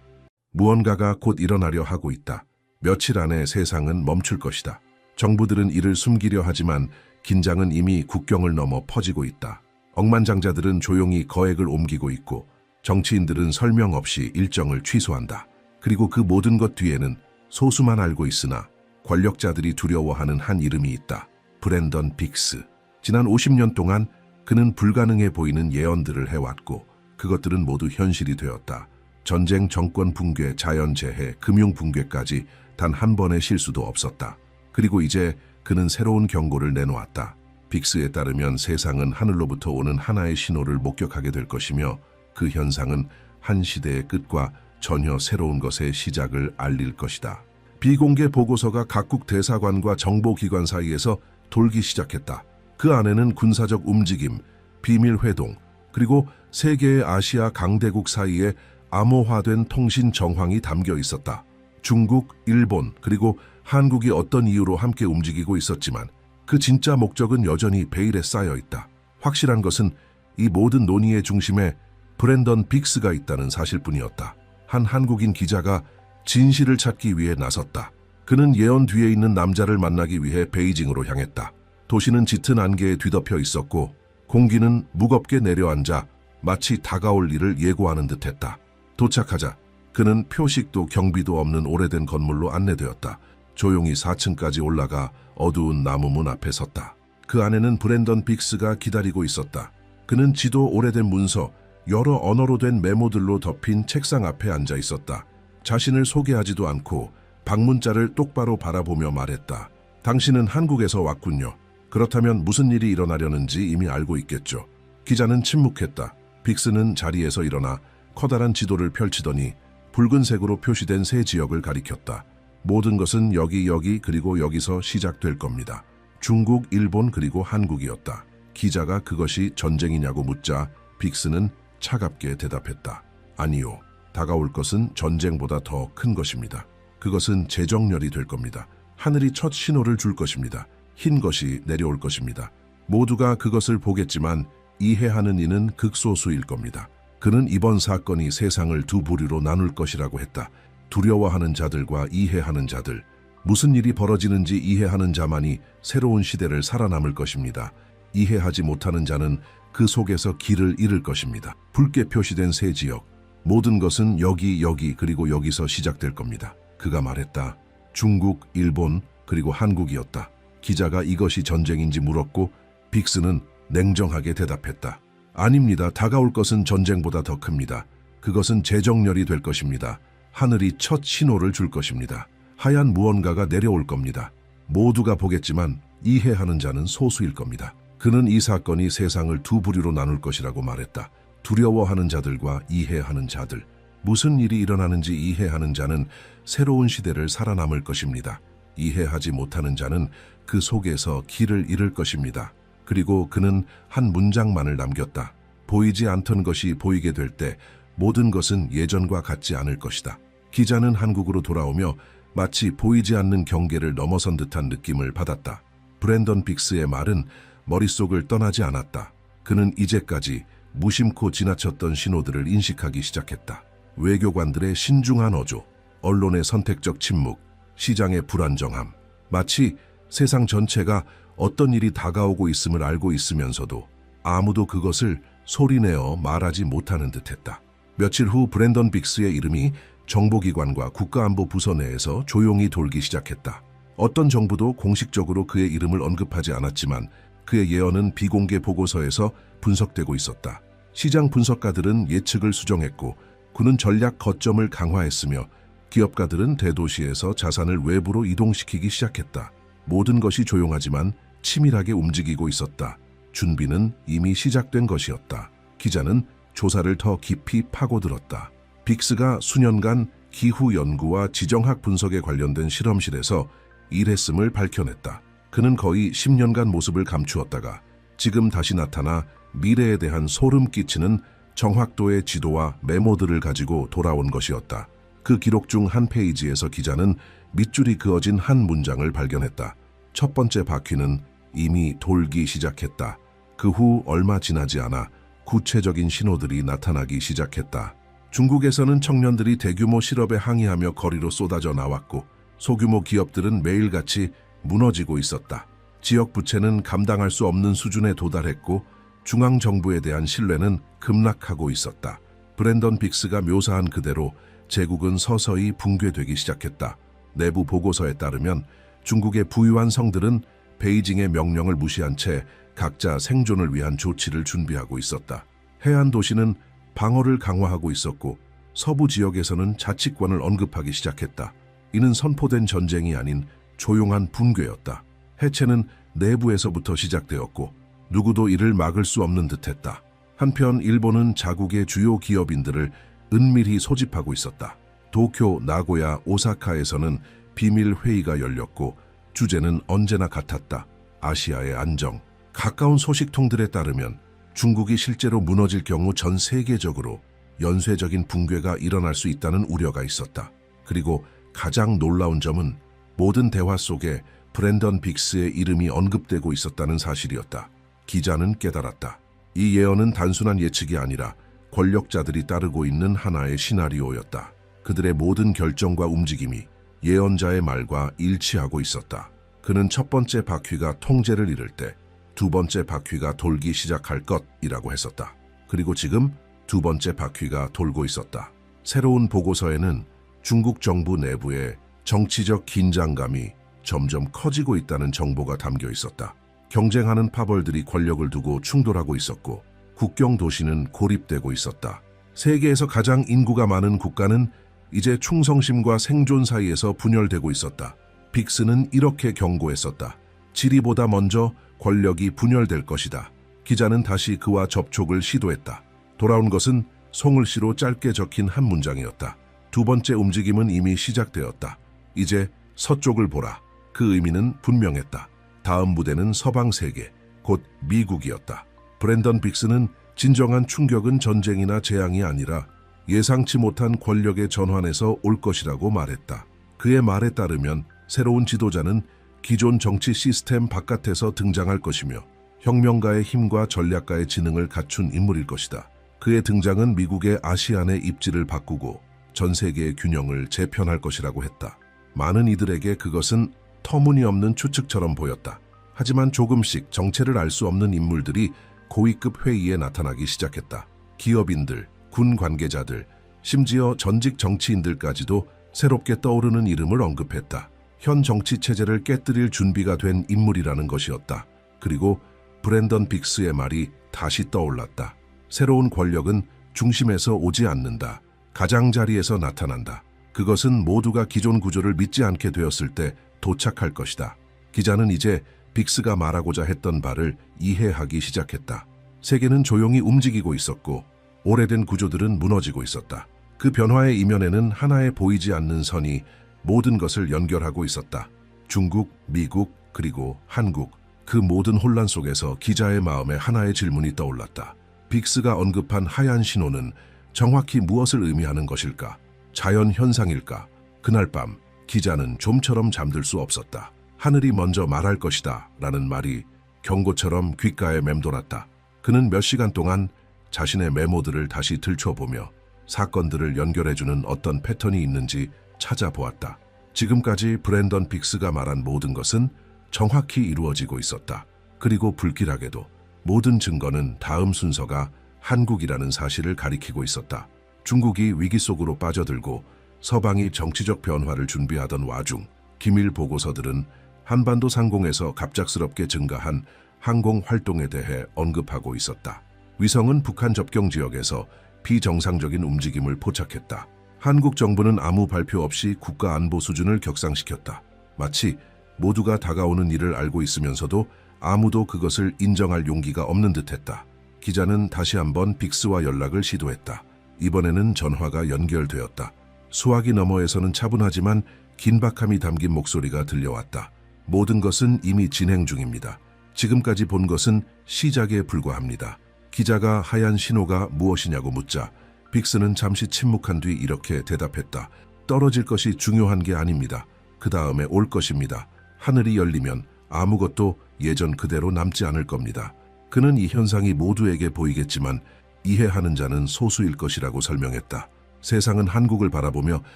무언가가 곧 일어나려 하고 있다. 며칠 안에 세상은 멈출 것이다. 정부들은 이를 숨기려 하지만 긴장은 이미 국경을 넘어 퍼지고 있다. 억만장자들은 조용히 거액을 옮기고 있고 정치인들은 설명 없이 일정을 취소한다. 그리고 그 모든 것 뒤에는 소수만 알고 있으나 권력자들이 두려워하는 한 이름이 있다. 브랜던 빅스. 지난 50년 동안 그는 불가능해 보이는 예언들을 해왔고 그것들은 모두 현실이 되었다. 전쟁, 정권 붕괴, 자연재해, 금융 붕괴까지 단 한 번의 실수도 없었다. 그리고 이제 그는 새로운 경고를 내놓았다. 빅스에 따르면 세상은 하늘로부터 오는 하나의 신호를 목격하게 될 것이며 그 현상은 한 시대의 끝과 전혀 새로운 것의 시작을 알릴 것이다. 비공개 보고서가 각국 대사관과 정보기관 사이에서 돌기 시작했다. 그 안에는 군사적 움직임, 비밀 회동, 그리고 세 개의 아시아 강대국 사이에 암호화된 통신 정황이 담겨 있었다. 중국, 일본, 그리고 한국이 어떤 이유로 함께 움직이고 있었지만 그 진짜 목적은 여전히 베일에 쌓여 있다. 확실한 것은 이 모든 논의의 중심에 브랜던 빅스가 있다는 사실뿐이었다. 한 한국인 기자가 진실을 찾기 위해 나섰다. 그는 예언 뒤에 있는 남자를 만나기 위해 베이징으로 향했다. 도시는 짙은 안개에 뒤덮여 있었고 공기는 무겁게 내려앉아 마치 다가올 일을 예고하는 듯했다. 도착하자 그는 표식도 경비도 없는 오래된 건물로 안내되었다. 조용히 4층까지 올라가 어두운 나무문 앞에 섰다. 그 안에는 브랜던 빅스가 기다리고 있었다. 그는 지도, 오래된 문서, 여러 언어로 된 메모들로 덮인 책상 앞에 앉아 있었다. 자신을 소개하지도 않고 방문자를 똑바로 바라보며 말했다. 당신은 한국에서 왔군요. 그렇다면 무슨 일이 일어나려는지 이미 알고 있겠죠. 기자는 침묵했다. 빅스는 자리에서 일어나 커다란 지도를 펼치더니 붉은색으로 표시된 세 지역을 가리켰다. 모든 것은 여기 그리고 여기서 시작될 겁니다. 중국, 일본 그리고 한국이었다. 기자가 그것이 전쟁이냐고 묻자 빅스는 차갑게 대답했다. 아니요. 다가올 것은 전쟁보다 더 큰 것입니다. 그것은 재정렬이 될 겁니다. 하늘이 첫 신호를 줄 것입니다. 흰 것이 내려올 것입니다. 모두가 그것을 보겠지만 이해하는 이는 극소수일 겁니다. 그는 이번 사건이 세상을 두 부류로 나눌 것이라고 했다. 두려워하는 자들과 이해하는 자들. 무슨 일이 벌어지는지 이해하는 자만이 새로운 시대를 살아남을 것입니다. 이해하지 못하는 자는 그 속에서 길을 잃을 것입니다. 붉게 표시된 세 지역. 모든 것은 여기 그리고 여기서 시작될 겁니다. 그가 말했다. 중국, 일본 그리고 한국이었다. 기자가 이것이 전쟁인지 물었고 빅스는 냉정하게 대답했다. 아닙니다. 다가올 것은 전쟁보다 더 큽니다. 그것은 재정렬이 될 것입니다. 하늘이 첫 신호를 줄 것입니다. 하얀 무언가가 내려올 겁니다. 모두가 보겠지만 이해하는 자는 소수일 겁니다. 그는 이 사건이 세상을 두 부류로 나눌 것이라고 말했다. 두려워하는 자들과 이해하는 자들. 무슨 일이 일어나는지 이해하는 자는 새로운 시대를 살아남을 것입니다. 이해하지 못하는 자는 그 속에서 길을 잃을 것입니다. 그리고 그는 한 문장만을 남겼다. 보이지 않던 것이 보이게 될 때 모든 것은 예전과 같지 않을 것이다. 기자는 한국으로 돌아오며 마치 보이지 않는 경계를 넘어선 듯한 느낌을 받았다. 브랜던 빅스의 말은 머릿속을 떠나지 않았다. 그는 이제까지 무심코 지나쳤던 신호들을 인식하기 시작했다. 외교관들의 신중한 어조, 언론의 선택적 침묵, 시장의 불안정함. 마치 세상 전체가 어떤 일이 다가오고 있음을 알고 있으면서도 아무도 그것을 소리내어 말하지 못하는 듯했다. 며칠 후 브랜던 빅스의 이름이 정보기관과 국가안보부서 내에서 조용히 돌기 시작했다. 어떤 정부도 공식적으로 그의 이름을 언급하지 않았지만 그의 예언은 비공개 보고서에서 분석되고 있었다. 시장 분석가들은 예측을 수정했고 그는 전략 거점을 강화했으며 기업가들은 대도시에서 자산을 외부로 이동시키기 시작했다. 모든 것이 조용하지만 치밀하게 움직이고 있었다. 준비는 이미 시작된 것이었다. 기자는 조사를 더 깊이 파고들었다. 빅스가 수년간 기후 연구와 지정학 분석에 관련된 실험실에서 일했음을 밝혀냈다. 그는 거의 10년간 모습을 감추었다가 지금 다시 나타나 미래에 대한 소름 끼치는 정확도의 지도와 메모들을 가지고 돌아온 것이었다. 그 기록 중 한 페이지에서 기자는 밑줄이 그어진 한 문장을 발견했다. 첫 번째 바퀴는 이미 돌기 시작했다. 그 후 얼마 지나지 않아 구체적인 신호들이 나타나기 시작했다. 중국에서는 청년들이 대규모 실업에 항의하며 거리로 쏟아져 나왔고 소규모 기업들은 매일같이 무너지고 있었다. 지역 부채는 감당할 수 없는 수준에 도달했고 중앙정부에 대한 신뢰는 급락하고 있었다. 브랜던 빅스가 묘사한 그대로 제국은 서서히 붕괴되기 시작했다. 내부 보고서에 따르면 중국의 부유한 성들은 베이징의 명령을 무시한 채 각자 생존을 위한 조치를 준비하고 있었다. 해안 도시는 방어를 강화하고 있었고 서부 지역에서는 자치권을 언급하기 시작했다. 이는 선포된 전쟁이 아닌 조용한 붕괴였다. 해체는 내부에서부터 시작되었고 누구도 이를 막을 수 없는 듯했다. 한편 일본은 자국의 주요 기업인들을 은밀히 소집하고 있었다. 도쿄, 나고야, 오사카에서는 비밀 회의가 열렸고 주제는 언제나 같았다. 아시아의 안정. 가까운 소식통들에 따르면 중국이 실제로 무너질 경우 전 세계적으로 연쇄적인 붕괴가 일어날 수 있다는 우려가 있었다. 그리고 가장 놀라운 점은 모든 대화 속에 브랜던 빅스의 이름이 언급되고 있었다는 사실이었다. 기자는 깨달았다. 이 예언은 단순한 예측이 아니라 권력자들이 따르고 있는 하나의 시나리오였다. 그들의 모든 결정과 움직임이 예언자의 말과 일치하고 있었다. 그는 첫 번째 바퀴가 통제를 잃을 때 두 번째 바퀴가 돌기 시작할 것이라고 했었다. 그리고 지금 두 번째 바퀴가 돌고 있었다. 새로운 보고서에는 중국 정부 내부에 정치적 긴장감이 점점 커지고 있다는 정보가 담겨 있었다. 경쟁하는 파벌들이 권력을 두고 충돌하고 있었고 국경 도시는 고립되고 있었다. 세계에서 가장 인구가 많은 국가는 이제 충성심과 생존 사이에서 분열되고 있었다. 빅스는 이렇게 경고했었다. 지리보다 먼저 권력이 분열될 것이다. 기자는 다시 그와 접촉을 시도했다. 돌아온 것은 송을시로 짧게 적힌 한 문장이었다. 두 번째 움직임은 이미 시작되었다. 이제 서쪽을 보라. 그 의미는 분명했다. 다음 무대는 서방 세계, 곧 미국이었다. 브랜던 빅스는 진정한 충격은 전쟁이나 재앙이 아니라 예상치 못한 권력의 전환에서 올 것이라고 말했다. 그의 말에 따르면 새로운 지도자는 기존 정치 시스템 바깥에서 등장할 것이며 혁명가의 힘과 전략가의 지능을 갖춘 인물일 것이다. 그의 등장은 미국의 아시안의 입지를 바꾸고 전 세계의 균형을 재편할 것이라고 했다. 많은 이들에게 그것은 터무니없는 추측처럼 보였다. 하지만 조금씩 정체를 알 수 없는 인물들이 고위급 회의에 나타나기 시작했다. 기업인들, 군 관계자들, 심지어 전직 정치인들까지도 새롭게 떠오르는 이름을 언급했다. 현 정치 체제를 깨뜨릴 준비가 된 인물이라는 것이었다. 그리고 브랜던 빅스의 말이 다시 떠올랐다. 새로운 권력은 중심에서 오지 않는다. 가장자리에서 나타난다. 그것은 모두가 기존 구조를 믿지 않게 되었을 때 도착할 것이다. 기자는 이제 빅스가 말하고자 했던 바를 이해하기 시작했다. 세계는 조용히 움직이고 있었고 오래된 구조들은 무너지고 있었다. 그 변화의 이면에는 하나의 보이지 않는 선이 모든 것을 연결하고 있었다. 중국, 미국, 그리고 한국. 그 모든 혼란 속에서 기자의 마음에 하나의 질문이 떠올랐다. 빅스가 언급한 하얀 신호는 정확히 무엇을 의미하는 것일까? 자연 현상일까? 그날 밤 기자는 좀처럼 잠들 수 없었다. 하늘이 먼저 말할 것이다 라는 말이 경고처럼 귓가에 맴돌았다. 그는 몇 시간 동안 자신의 메모들을 다시 들춰보며 사건들을 연결해주는 어떤 패턴이 있는지 찾아보았다. 지금까지 브랜던 빅스가 말한 모든 것은 정확히 이루어지고 있었다. 그리고 불길하게도 모든 증거는 다음 순서가 한국이라는 사실을 가리키고 있었다. 중국이 위기 속으로 빠져들고 서방이 정치적 변화를 준비하던 와중 기밀 보고서들은 한반도 상공에서 갑작스럽게 증가한 항공 활동에 대해 언급하고 있었다. 위성은 북한 접경 지역에서 비정상적인 움직임을 포착했다. 한국 정부는 아무 발표 없이 국가 안보 수준을 격상시켰다. 마치 모두가 다가오는 일을 알고 있으면서도 아무도 그것을 인정할 용기가 없는 듯했다. 기자는 다시 한번 빅스와 연락을 시도했다. 이번에는 전화가 연결되었다. 수화기 너머에서는 차분하지만 긴박함이 담긴 목소리가 들려왔다. 모든 것은 이미 진행 중입니다. 지금까지 본 것은 시작에 불과합니다. 기자가 하얀 신호가 무엇이냐고 묻자 빅스는 잠시 침묵한 뒤 이렇게 대답했다. 떨어질 것이 중요한 게 아닙니다. 그 다음에 올 것입니다. 하늘이 열리면 아무것도 예전 그대로 남지 않을 겁니다. 그는 이 현상이 모두에게 보이겠지만 이해하는 자는 소수일 것이라고 설명했다. 세상은 한국을 바라보며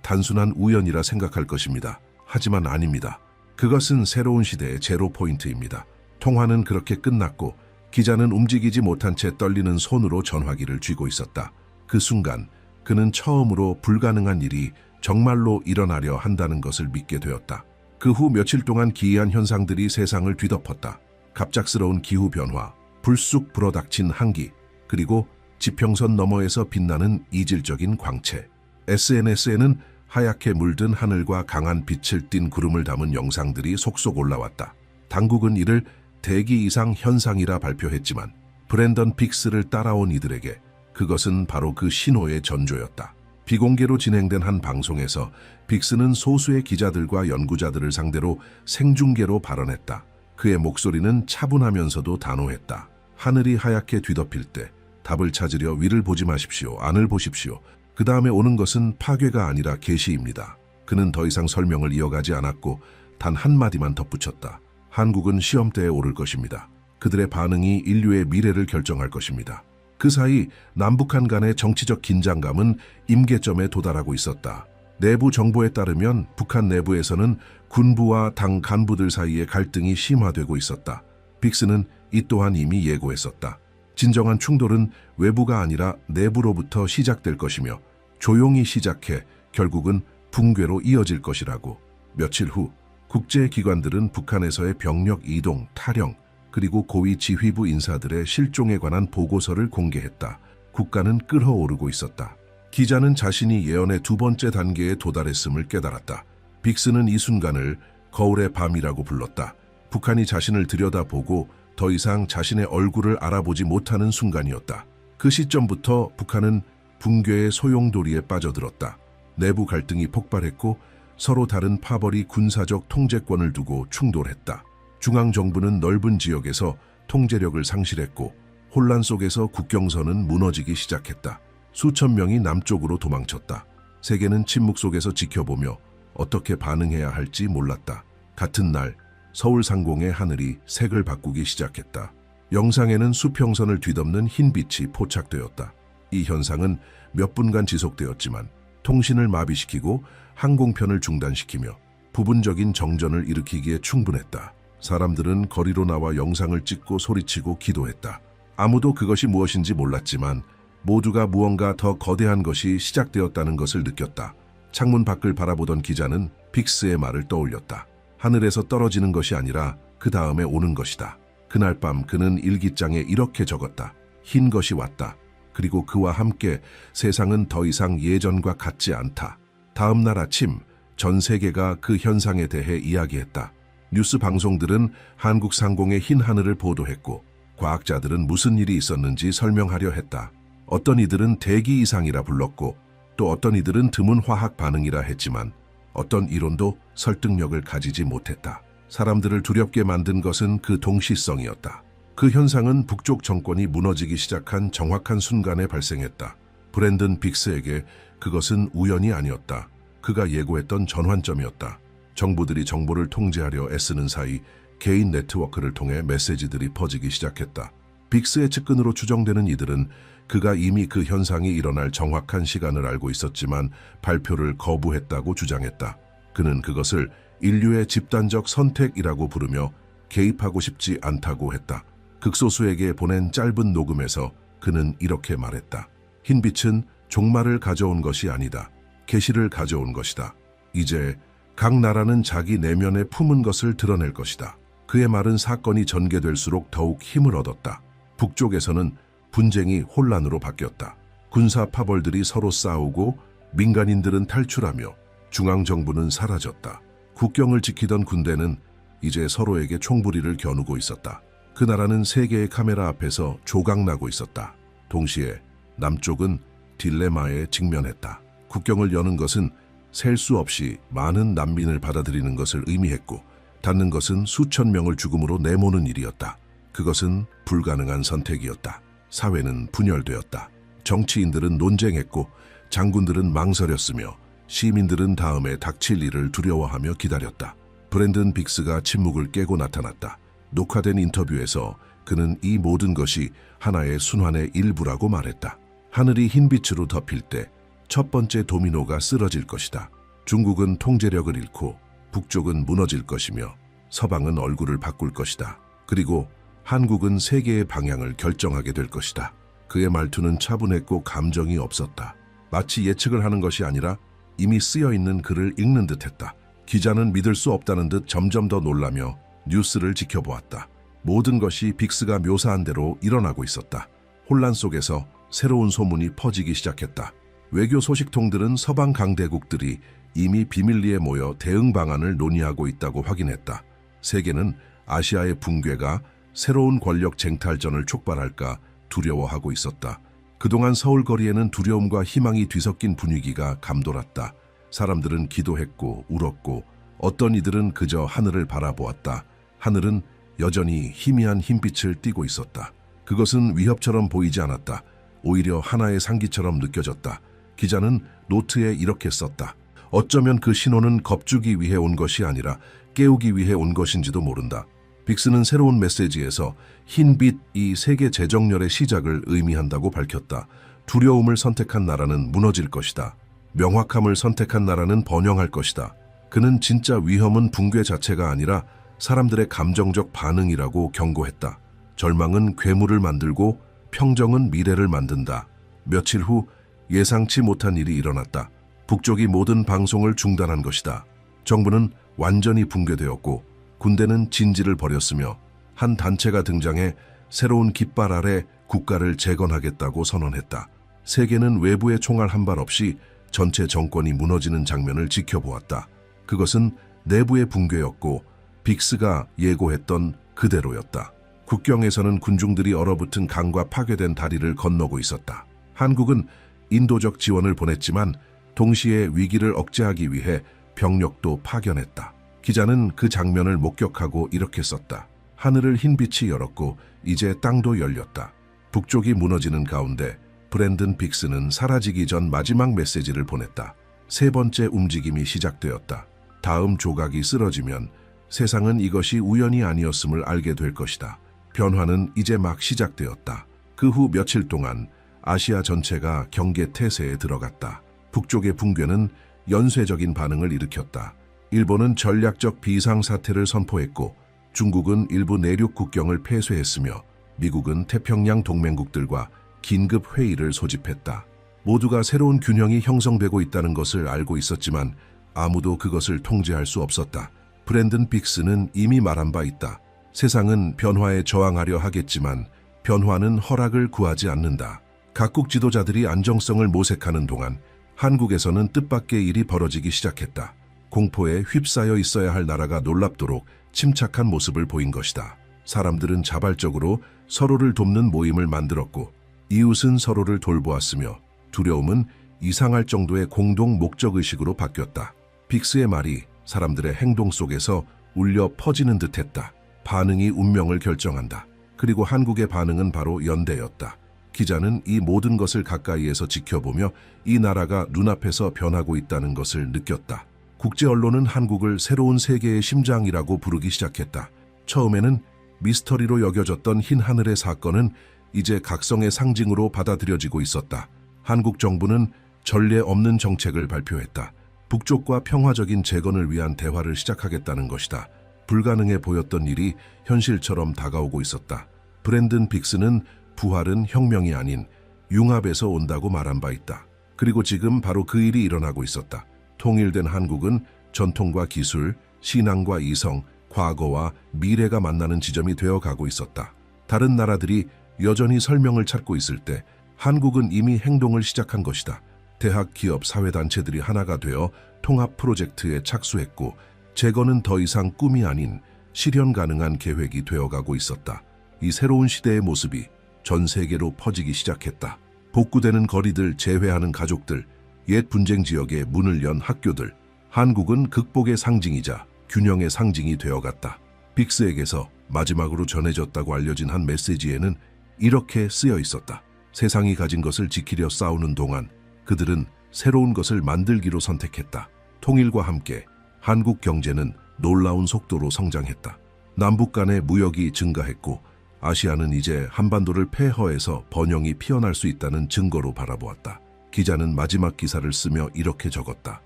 단순한 우연이라 생각할 것입니다. 하지만 아닙니다. 그것은 새로운 시대의 제로 포인트입니다. 통화는 그렇게 끝났고 기자는 움직이지 못한 채 떨리는 손으로 전화기를 쥐고 있었다. 그 순간 그는 처음으로 불가능한 일이 정말로 일어나려 한다는 것을 믿게 되었다. 그 후 며칠 동안 기이한 현상들이 세상을 뒤덮었다. 갑작스러운 기후변화, 불쑥 불어닥친 한기, 그리고 지평선 너머에서 빛나는 이질적인 광채. SNS에는 하얗게 물든 하늘과 강한 빛을 띤 구름을 담은 영상들이 속속 올라왔다. 당국은 이를 대기 이상 현상이라 발표했지만 브랜던 빅스를 따라온 이들에게 그것은 바로 그 신호의 전조였다. 비공개로 진행된 한 방송에서 빅스는 소수의 기자들과 연구자들을 상대로 생중계로 발언했다. 그의 목소리는 차분하면서도 단호했다. 하늘이 하얗게 뒤덮일 때 답을 찾으려 위를 보지 마십시오. 안을 보십시오. 그 다음에 오는 것은 파괴가 아니라 계시입니다. 그는 더 이상 설명을 이어가지 않았고 단 한마디만 덧붙였다. 한국은 시험대에 오를 것입니다. 그들의 반응이 인류의 미래를 결정할 것입니다. 그 사이 남북한 간의 정치적 긴장감은 임계점에 도달하고 있었다. 내부 정보에 따르면 북한 내부에서는 군부와 당 간부들 사이의 갈등이 심화되고 있었다. 빅스는 이 또한 이미 예고했었다. 진정한 충돌은 외부가 아니라 내부로부터 시작될 것이며 조용히 시작해 결국은 붕괴로 이어질 것이라고. 며칠 후 국제기관들은 북한에서의 병력 이동, 탈영, 그리고 고위 지휘부 인사들의 실종에 관한 보고서를 공개했다. 국가는 끓어오르고 있었다. 기자는 자신이 예언의 두 번째 단계에 도달했음을 깨달았다. 빅스는 이 순간을 거울의 밤이라고 불렀다. 북한이 자신을 들여다보고 더 이상 자신의 얼굴을 알아보지 못하는 순간이었다. 그 시점부터 북한은 붕괴의 소용돌이에 빠져들었다. 내부 갈등이 폭발했고 서로 다른 파벌이 군사적 통제권을 두고 충돌했다. 중앙정부는 넓은 지역에서 통제력을 상실했고 혼란 속에서 국경선은 무너지기 시작했다. 수천 명이 남쪽으로 도망쳤다. 세계는 침묵 속에서 지켜보며 어떻게 반응해야 할지 몰랐다. 같은 날 서울 상공의 하늘이 색을 바꾸기 시작했다. 영상에는 수평선을 뒤덮는 흰빛이 포착되었다. 이 현상은 몇 분간 지속되었지만 통신을 마비시키고 항공편을 중단시키며 부분적인 정전을 일으키기에 충분했다. 사람들은 거리로 나와 영상을 찍고 소리치고 기도했다. 아무도 그것이 무엇인지 몰랐지만 모두가 무언가 더 거대한 것이 시작되었다는 것을 느꼈다. 창문 밖을 바라보던 기자는 빅스의 말을 떠올렸다. 하늘에서 떨어지는 것이 아니라 그 다음에 오는 것이다. 그날 밤 그는 일기장에 이렇게 적었다. 흰 것이 왔다. 그리고 그와 함께 세상은 더 이상 예전과 같지 않다. 다음 날 아침 전 세계가 그 현상에 대해 이야기했다. 뉴스 방송들은 한국 상공의 흰 하늘을 보도했고 과학자들은 무슨 일이 있었는지 설명하려 했다. 어떤 이들은 대기 이상이라 불렀고 또 어떤 이들은 드문 화학 반응이라 했지만 어떤 이론도 설득력을 가지지 못했다. 사람들을 두렵게 만든 것은 그 동시성이었다. 그 현상은 북쪽 정권이 무너지기 시작한 정확한 순간에 발생했다. 브랜든 빅스에게 그것은 우연이 아니었다. 그가 예고했던 전환점이었다. 정부들이 정보를 통제하려 애쓰는 사이 개인 네트워크를 통해 메시지들이 퍼지기 시작했다. 빅스의 측근으로 추정되는 이들은 그가 이미 그 현상이 일어날 정확한 시간을 알고 있었지만 발표를 거부했다고 주장했다. 그는 그것을 인류의 집단적 선택이라고 부르며 개입하고 싶지 않다고 했다. 극소수에게 보낸 짧은 녹음에서 그는 이렇게 말했다. 흰빛은 종말을 가져온 것이 아니다. 계시를 가져온 것이다. 이제 각 나라는 자기 내면에 품은 것을 드러낼 것이다. 그의 말은 사건이 전개될수록 더욱 힘을 얻었다. 북쪽에서는 분쟁이 혼란으로 바뀌었다. 군사 파벌들이 서로 싸우고 민간인들은 탈출하며 중앙정부는 사라졌다. 국경을 지키던 군대는 이제 서로에게 총부리를 겨누고 있었다. 그 나라는 세 개의 카메라 앞에서 조각나고 있었다. 동시에 남쪽은 딜레마에 직면했다. 국경을 여는 것은 셀 수 없이 많은 난민을 받아들이는 것을 의미했고 닫는 것은 수천 명을 죽음으로 내모는 일이었다. 그것은 불가능한 선택이었다. 사회는 분열되었다. 정치인들은 논쟁했고 장군들은 망설였으며 시민들은 다음에 닥칠 일을 두려워하며 기다렸다. 브랜든 빅스가 침묵을 깨고 나타났다. 녹화된 인터뷰에서 그는 이 모든 것이 하나의 순환의 일부라고 말했다. 하늘이 흰빛으로 덮일 때 첫 번째 도미노가 쓰러질 것이다. 중국은 통제력을 잃고 북쪽은 무너질 것이며 서방은 얼굴을 바꿀 것이다. 그리고 한국은 세계의 방향을 결정하게 될 것이다. 그의 말투는 차분했고 감정이 없었다. 마치 예측을 하는 것이 아니라 이미 쓰여있는 글을 읽는 듯했다. 기자는 믿을 수 없다는 듯 점점 더 놀라며 뉴스를 지켜보았다. 모든 것이 빅스가 묘사한 대로 일어나고 있었다. 혼란 속에서 새로운 소문이 퍼지기 시작했다. 외교 소식통들은 서방 강대국들이 이미 비밀리에 모여 대응 방안을 논의하고 있다고 확인했다. 세계는 아시아의 붕괴가 새로운 권력 쟁탈전을 촉발할까 두려워하고 있었다. 그동안 서울 거리에는 두려움과 희망이 뒤섞인 분위기가 감돌았다. 사람들은 기도했고 울었고 어떤 이들은 그저 하늘을 바라보았다. 하늘은 여전히 희미한 흰빛을 띠고 있었다. 그것은 위협처럼 보이지 않았다. 오히려 하나의 상기처럼 느껴졌다. 기자는 노트에 이렇게 썼다. 어쩌면 그 신호는 겁주기 위해 온 것이 아니라 깨우기 위해 온 것인지도 모른다. 빅스는 새로운 메시지에서 흰빛이 세계 재정렬의 시작을 의미한다고 밝혔다. 두려움을 선택한 나라는 무너질 것이다. 명확함을 선택한 나라는 번영할 것이다. 그는 진짜 위험은 붕괴 자체가 아니라 사람들의 감정적 반응이라고 경고했다. 절망은 괴물을 만들고 평정은 미래를 만든다. 며칠 후 예상치 못한 일이 일어났다. 북쪽이 모든 방송을 중단한 것이다. 정부는 완전히 붕괴되었고 군대는 진지를 벌였으며 한 단체가 등장해 새로운 깃발 아래 국가를 재건하겠다고 선언했다. 세계는 외부의 총알 한 발 없이 전체 정권이 무너지는 장면을 지켜보았다. 그것은 내부의 붕괴였고 빅스가 예고했던 그대로였다. 국경에서는 군중들이 얼어붙은 강과 파괴된 다리를 건너고 있었다. 한국은 인도적 지원을 보냈지만 동시에 위기를 억제하기 위해 병력도 파견했다. 기자는 그 장면을 목격하고 이렇게 썼다. 하늘을 흰빛이 열었고 이제 땅도 열렸다. 북쪽이 무너지는 가운데 브랜든 빅스는 사라지기 전 마지막 메시지를 보냈다. 세 번째 움직임이 시작되었다. 다음 조각이 쓰러지면 세상은 이것이 우연이 아니었음을 알게 될 것이다. 변화는 이제 막 시작되었다. 그 후 며칠 동안 아시아 전체가 경계 태세에 들어갔다. 북쪽의 붕괴는 연쇄적인 반응을 일으켰다. 일본은 전략적 비상사태를 선포했고 중국은 일부 내륙 국경을 폐쇄했으며 미국은 태평양 동맹국들과 긴급 회의를 소집했다. 모두가 새로운 균형이 형성되고 있다는 것을 알고 있었지만 아무도 그것을 통제할 수 없었다. 브랜든 빅스는 이미 말한 바 있다. 세상은 변화에 저항하려 하겠지만 변화는 허락을 구하지 않는다. 각국 지도자들이 안정성을 모색하는 동안 한국에서는 뜻밖의 일이 벌어지기 시작했다. 공포에 휩싸여 있어야 할 나라가 놀랍도록 침착한 모습을 보인 것이다. 사람들은 자발적으로 서로를 돕는 모임을 만들었고 이웃은 서로를 돌보았으며 두려움은 이상할 정도의 공동 목적의식으로 바뀌었다. 빅스의 말이 사람들의 행동 속에서 울려 퍼지는 듯했다. 반응이 운명을 결정한다. 그리고 한국의 반응은 바로 연대였다. 기자는 이 모든 것을 가까이에서 지켜보며 이 나라가 눈앞에서 변하고 있다는 것을 느꼈다. 국제 언론은 한국을 새로운 세계의 심장이라고 부르기 시작했다. 처음에는 미스터리로 여겨졌던 흰 하늘의 사건은 이제 각성의 상징으로 받아들여지고 있었다. 한국 정부는 전례 없는 정책을 발표했다. 북쪽과 평화적인 재건을 위한 대화를 시작하겠다는 것이다. 불가능해 보였던 일이 현실처럼 다가오고 있었다. 브랜든 빅스는 부활은 혁명이 아닌 융합에서 온다고 말한 바 있다. 그리고 지금 바로 그 일이 일어나고 있었다. 통일된 한국은 전통과 기술, 신앙과 이성, 과거와 미래가 만나는 지점이 되어가고 있었다. 다른 나라들이 여전히 설명을 찾고 있을 때 한국은 이미 행동을 시작한 것이다. 대학, 기업, 사회단체들이 하나가 되어 통합 프로젝트에 착수했고 재건은 더 이상 꿈이 아닌 실현 가능한 계획이 되어가고 있었다. 이 새로운 시대의 모습이 전 세계로 퍼지기 시작했다. 복구되는 거리들, 재회하는 가족들, 옛 분쟁 지역에 문을 연 학교들. 한국은 극복의 상징이자 균형의 상징이 되어갔다. 빅스에게서 마지막으로 전해졌다고 알려진 한 메시지에는 이렇게 쓰여 있었다. 세상이 가진 것을 지키려 싸우는 동안 그들은 새로운 것을 만들기로 선택했다. 통일과 함께 한국 경제는 놀라운 속도로 성장했다. 남북 간의 무역이 증가했고 아시아는 이제 한반도를 폐허해서 번영이 피어날 수 있다는 증거로 바라보았다. 기자는 마지막 기사를 쓰며 이렇게 적었다.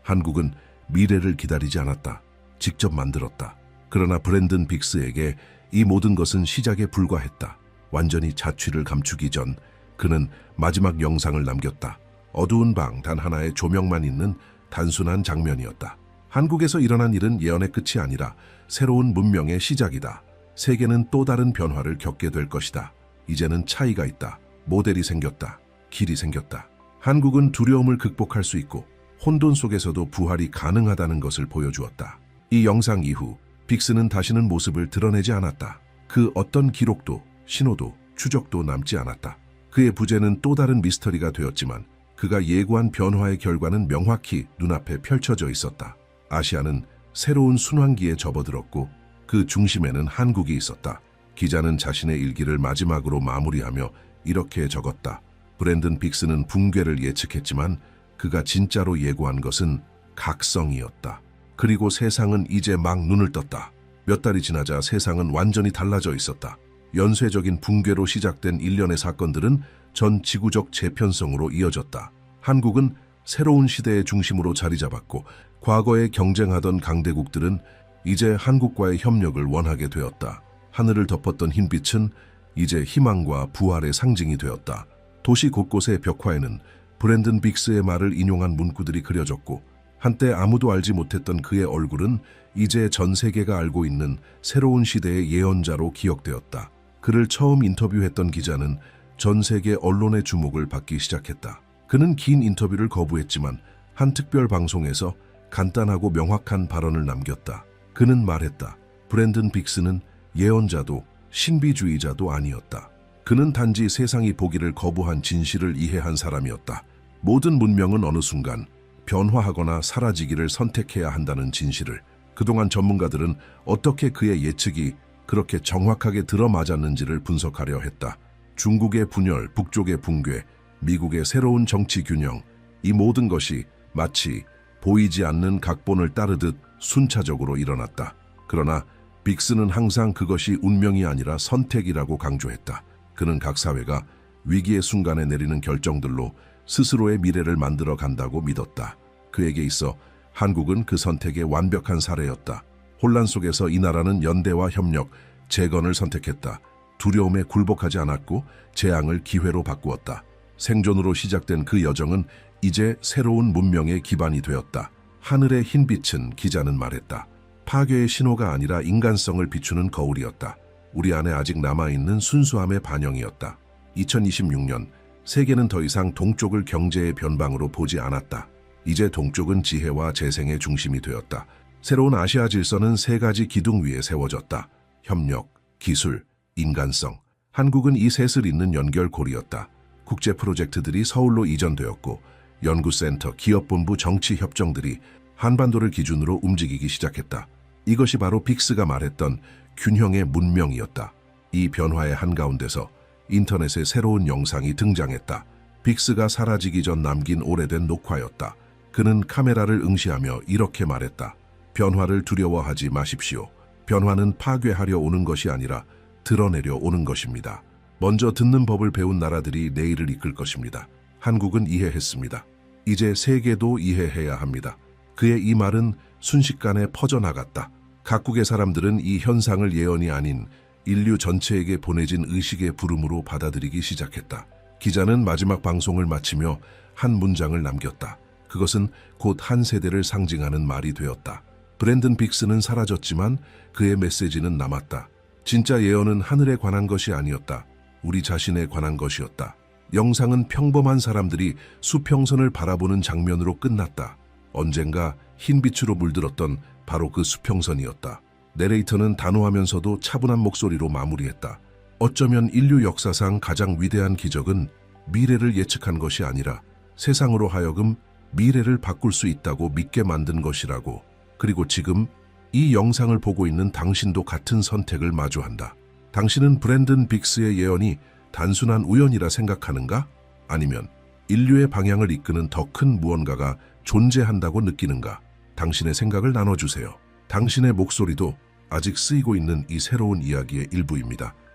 한국은 미래를 기다리지 않았다. 직접 만들었다. 그러나 브랜든 빅스에게 이 모든 것은 시작에 불과했다. 완전히 자취를 감추기 전 그는 마지막 영상을 남겼다. 어두운 방 단 하나의 조명만 있는 단순한 장면이었다. 한국에서 일어난 일은 예언의 끝이 아니라 새로운 문명의 시작이다. 세계는 또 다른 변화를 겪게 될 것이다. 이제는 차이가 있다. 모델이 생겼다. 길이 생겼다. 한국은 두려움을 극복할 수 있고 혼돈 속에서도 부활이 가능하다는 것을 보여주었다. 이 영상 이후 빅스는 다시는 모습을 드러내지 않았다. 그 어떤 기록도, 신호도, 추적도 남지 않았다. 그의 부재는 또 다른 미스터리가 되었지만 그가 예고한 변화의 결과는 명확히 눈앞에 펼쳐져 있었다. 아시아는 새로운 순환기에 접어들었고 그 중심에는 한국이 있었다. 기자는 자신의 일기를 마지막으로 마무리하며 이렇게 적었다. 브랜든 빅스는 붕괴를 예측했지만 그가 진짜로 예고한 것은 각성이었다. 그리고 세상은 이제 막 눈을 떴다. 몇 달이 지나자 세상은 완전히 달라져 있었다. 연쇄적인 붕괴로 시작된 일련의 사건들은 전 지구적 재편성으로 이어졌다. 한국은 새로운 시대의 중심으로 자리 잡았고 과거에 경쟁하던 강대국들은 이제 한국과의 협력을 원하게 되었다. 하늘을 덮었던 흰빛은 이제 희망과 부활의 상징이 되었다. 도시 곳곳의 벽화에는 브랜든 빅스의 말을 인용한 문구들이 그려졌고 한때 아무도 알지 못했던 그의 얼굴은 이제 전 세계가 알고 있는 새로운 시대의 예언자로 기억되었다. 그를 처음 인터뷰했던 기자는 전 세계 언론의 주목을 받기 시작했다. 그는 긴 인터뷰를 거부했지만 한 특별 방송에서 간단하고 명확한 발언을 남겼다. 그는 말했다. 브랜든 빅스는 예언자도 신비주의자도 아니었다. 그는 단지 세상이 보기를 거부한 진실을 이해한 사람이었다. 모든 문명은 어느 순간 변화하거나 사라지기를 선택해야 한다는 진실을. 그동안 전문가들은 어떻게 그의 예측이 그렇게 정확하게 들어맞았는지를 분석하려 했다. 중국의 분열, 북쪽의 붕괴, 미국의 새로운 정치 균형, 이 모든 것이 마치 보이지 않는 각본을 따르듯 순차적으로 일어났다. 그러나 빅스는 항상 그것이 운명이 아니라 선택이라고 강조했다. 그는 각 사회가 위기의 순간에 내리는 결정들로 스스로의 미래를 만들어 간다고 믿었다. 그에게 있어 한국은 그 선택의 완벽한 사례였다. 혼란 속에서 이 나라는 연대와 협력, 재건을 선택했다. 두려움에 굴복하지 않았고 재앙을 기회로 바꾸었다. 생존으로 시작된 그 여정은 이제 새로운 문명의 기반이 되었다. 하늘의 흰빛은, 기자는 말했다, 파괴의 신호가 아니라 인간성을 비추는 거울이었다. 우리 안에 아직 남아있는 순수함의 반영이었다. 2026년 세계는 더 이상 동쪽을 경제의 변방으로 보지 않았다. 이제 동쪽은 지혜와 재생의 중심이 되었다. 새로운 아시아 질서는 세 가지 기둥 위에 세워졌다. 협력, 기술, 인간성. 한국은 이 셋을 잇는 연결고리였다. 국제 프로젝트들이 서울로 이전되었고 연구센터, 기업본부, 정치협정들이 한반도를 기준으로 움직이기 시작했다. 이것이 바로 빅스가 말했던 균형의 문명이었다. 이 변화의 한가운데서 인터넷에 새로운 영상이 등장했다. 빅스가 사라지기 전 남긴 오래된 녹화였다. 그는 카메라를 응시하며 이렇게 말했다. 변화를 두려워하지 마십시오. 변화는 파괴하려 오는 것이 아니라 드러내려 오는 것입니다. 먼저 듣는 법을 배운 나라들이 내일을 이끌 것입니다. 한국은 이해했습니다. 이제 세계도 이해해야 합니다. 그의 이 말은 순식간에 퍼져나갔다. 각국의 사람들은 이 현상을 예언이 아닌 인류 전체에게 보내진 의식의 부름으로 받아들이기 시작했다. 기자는 마지막 방송을 마치며 한 문장을 남겼다. 그것은 곧 한 세대를 상징하는 말이 되었다. 브랜든 빅스는 사라졌지만 그의 메시지는 남았다. 진짜 예언은 하늘에 관한 것이 아니었다. 우리 자신에 관한 것이었다. 영상은 평범한 사람들이 수평선을 바라보는 장면으로 끝났다. 언젠가 흰빛으로 물들었던 바로 그 수평선이었다. 내레이터는 단호하면서도 차분한 목소리로 마무리했다. 어쩌면 인류 역사상 가장 위대한 기적은 미래를 예측한 것이 아니라 세상으로 하여금 미래를 바꿀 수 있다고 믿게 만든 것이라고. 그리고 지금 이 영상을 보고 있는 당신도 같은 선택을 마주한다. 당신은 브랜든 빅스의 예언이 단순한 우연이라 생각하는가? 아니면 인류의 방향을 이끄는 더 큰 무언가가 존재한다고 느끼는가? 당신의 생각을 나눠주세요. 당신의 목소리도 아직 쓰이고 있는 이 새로운 이야기의 일부입니다.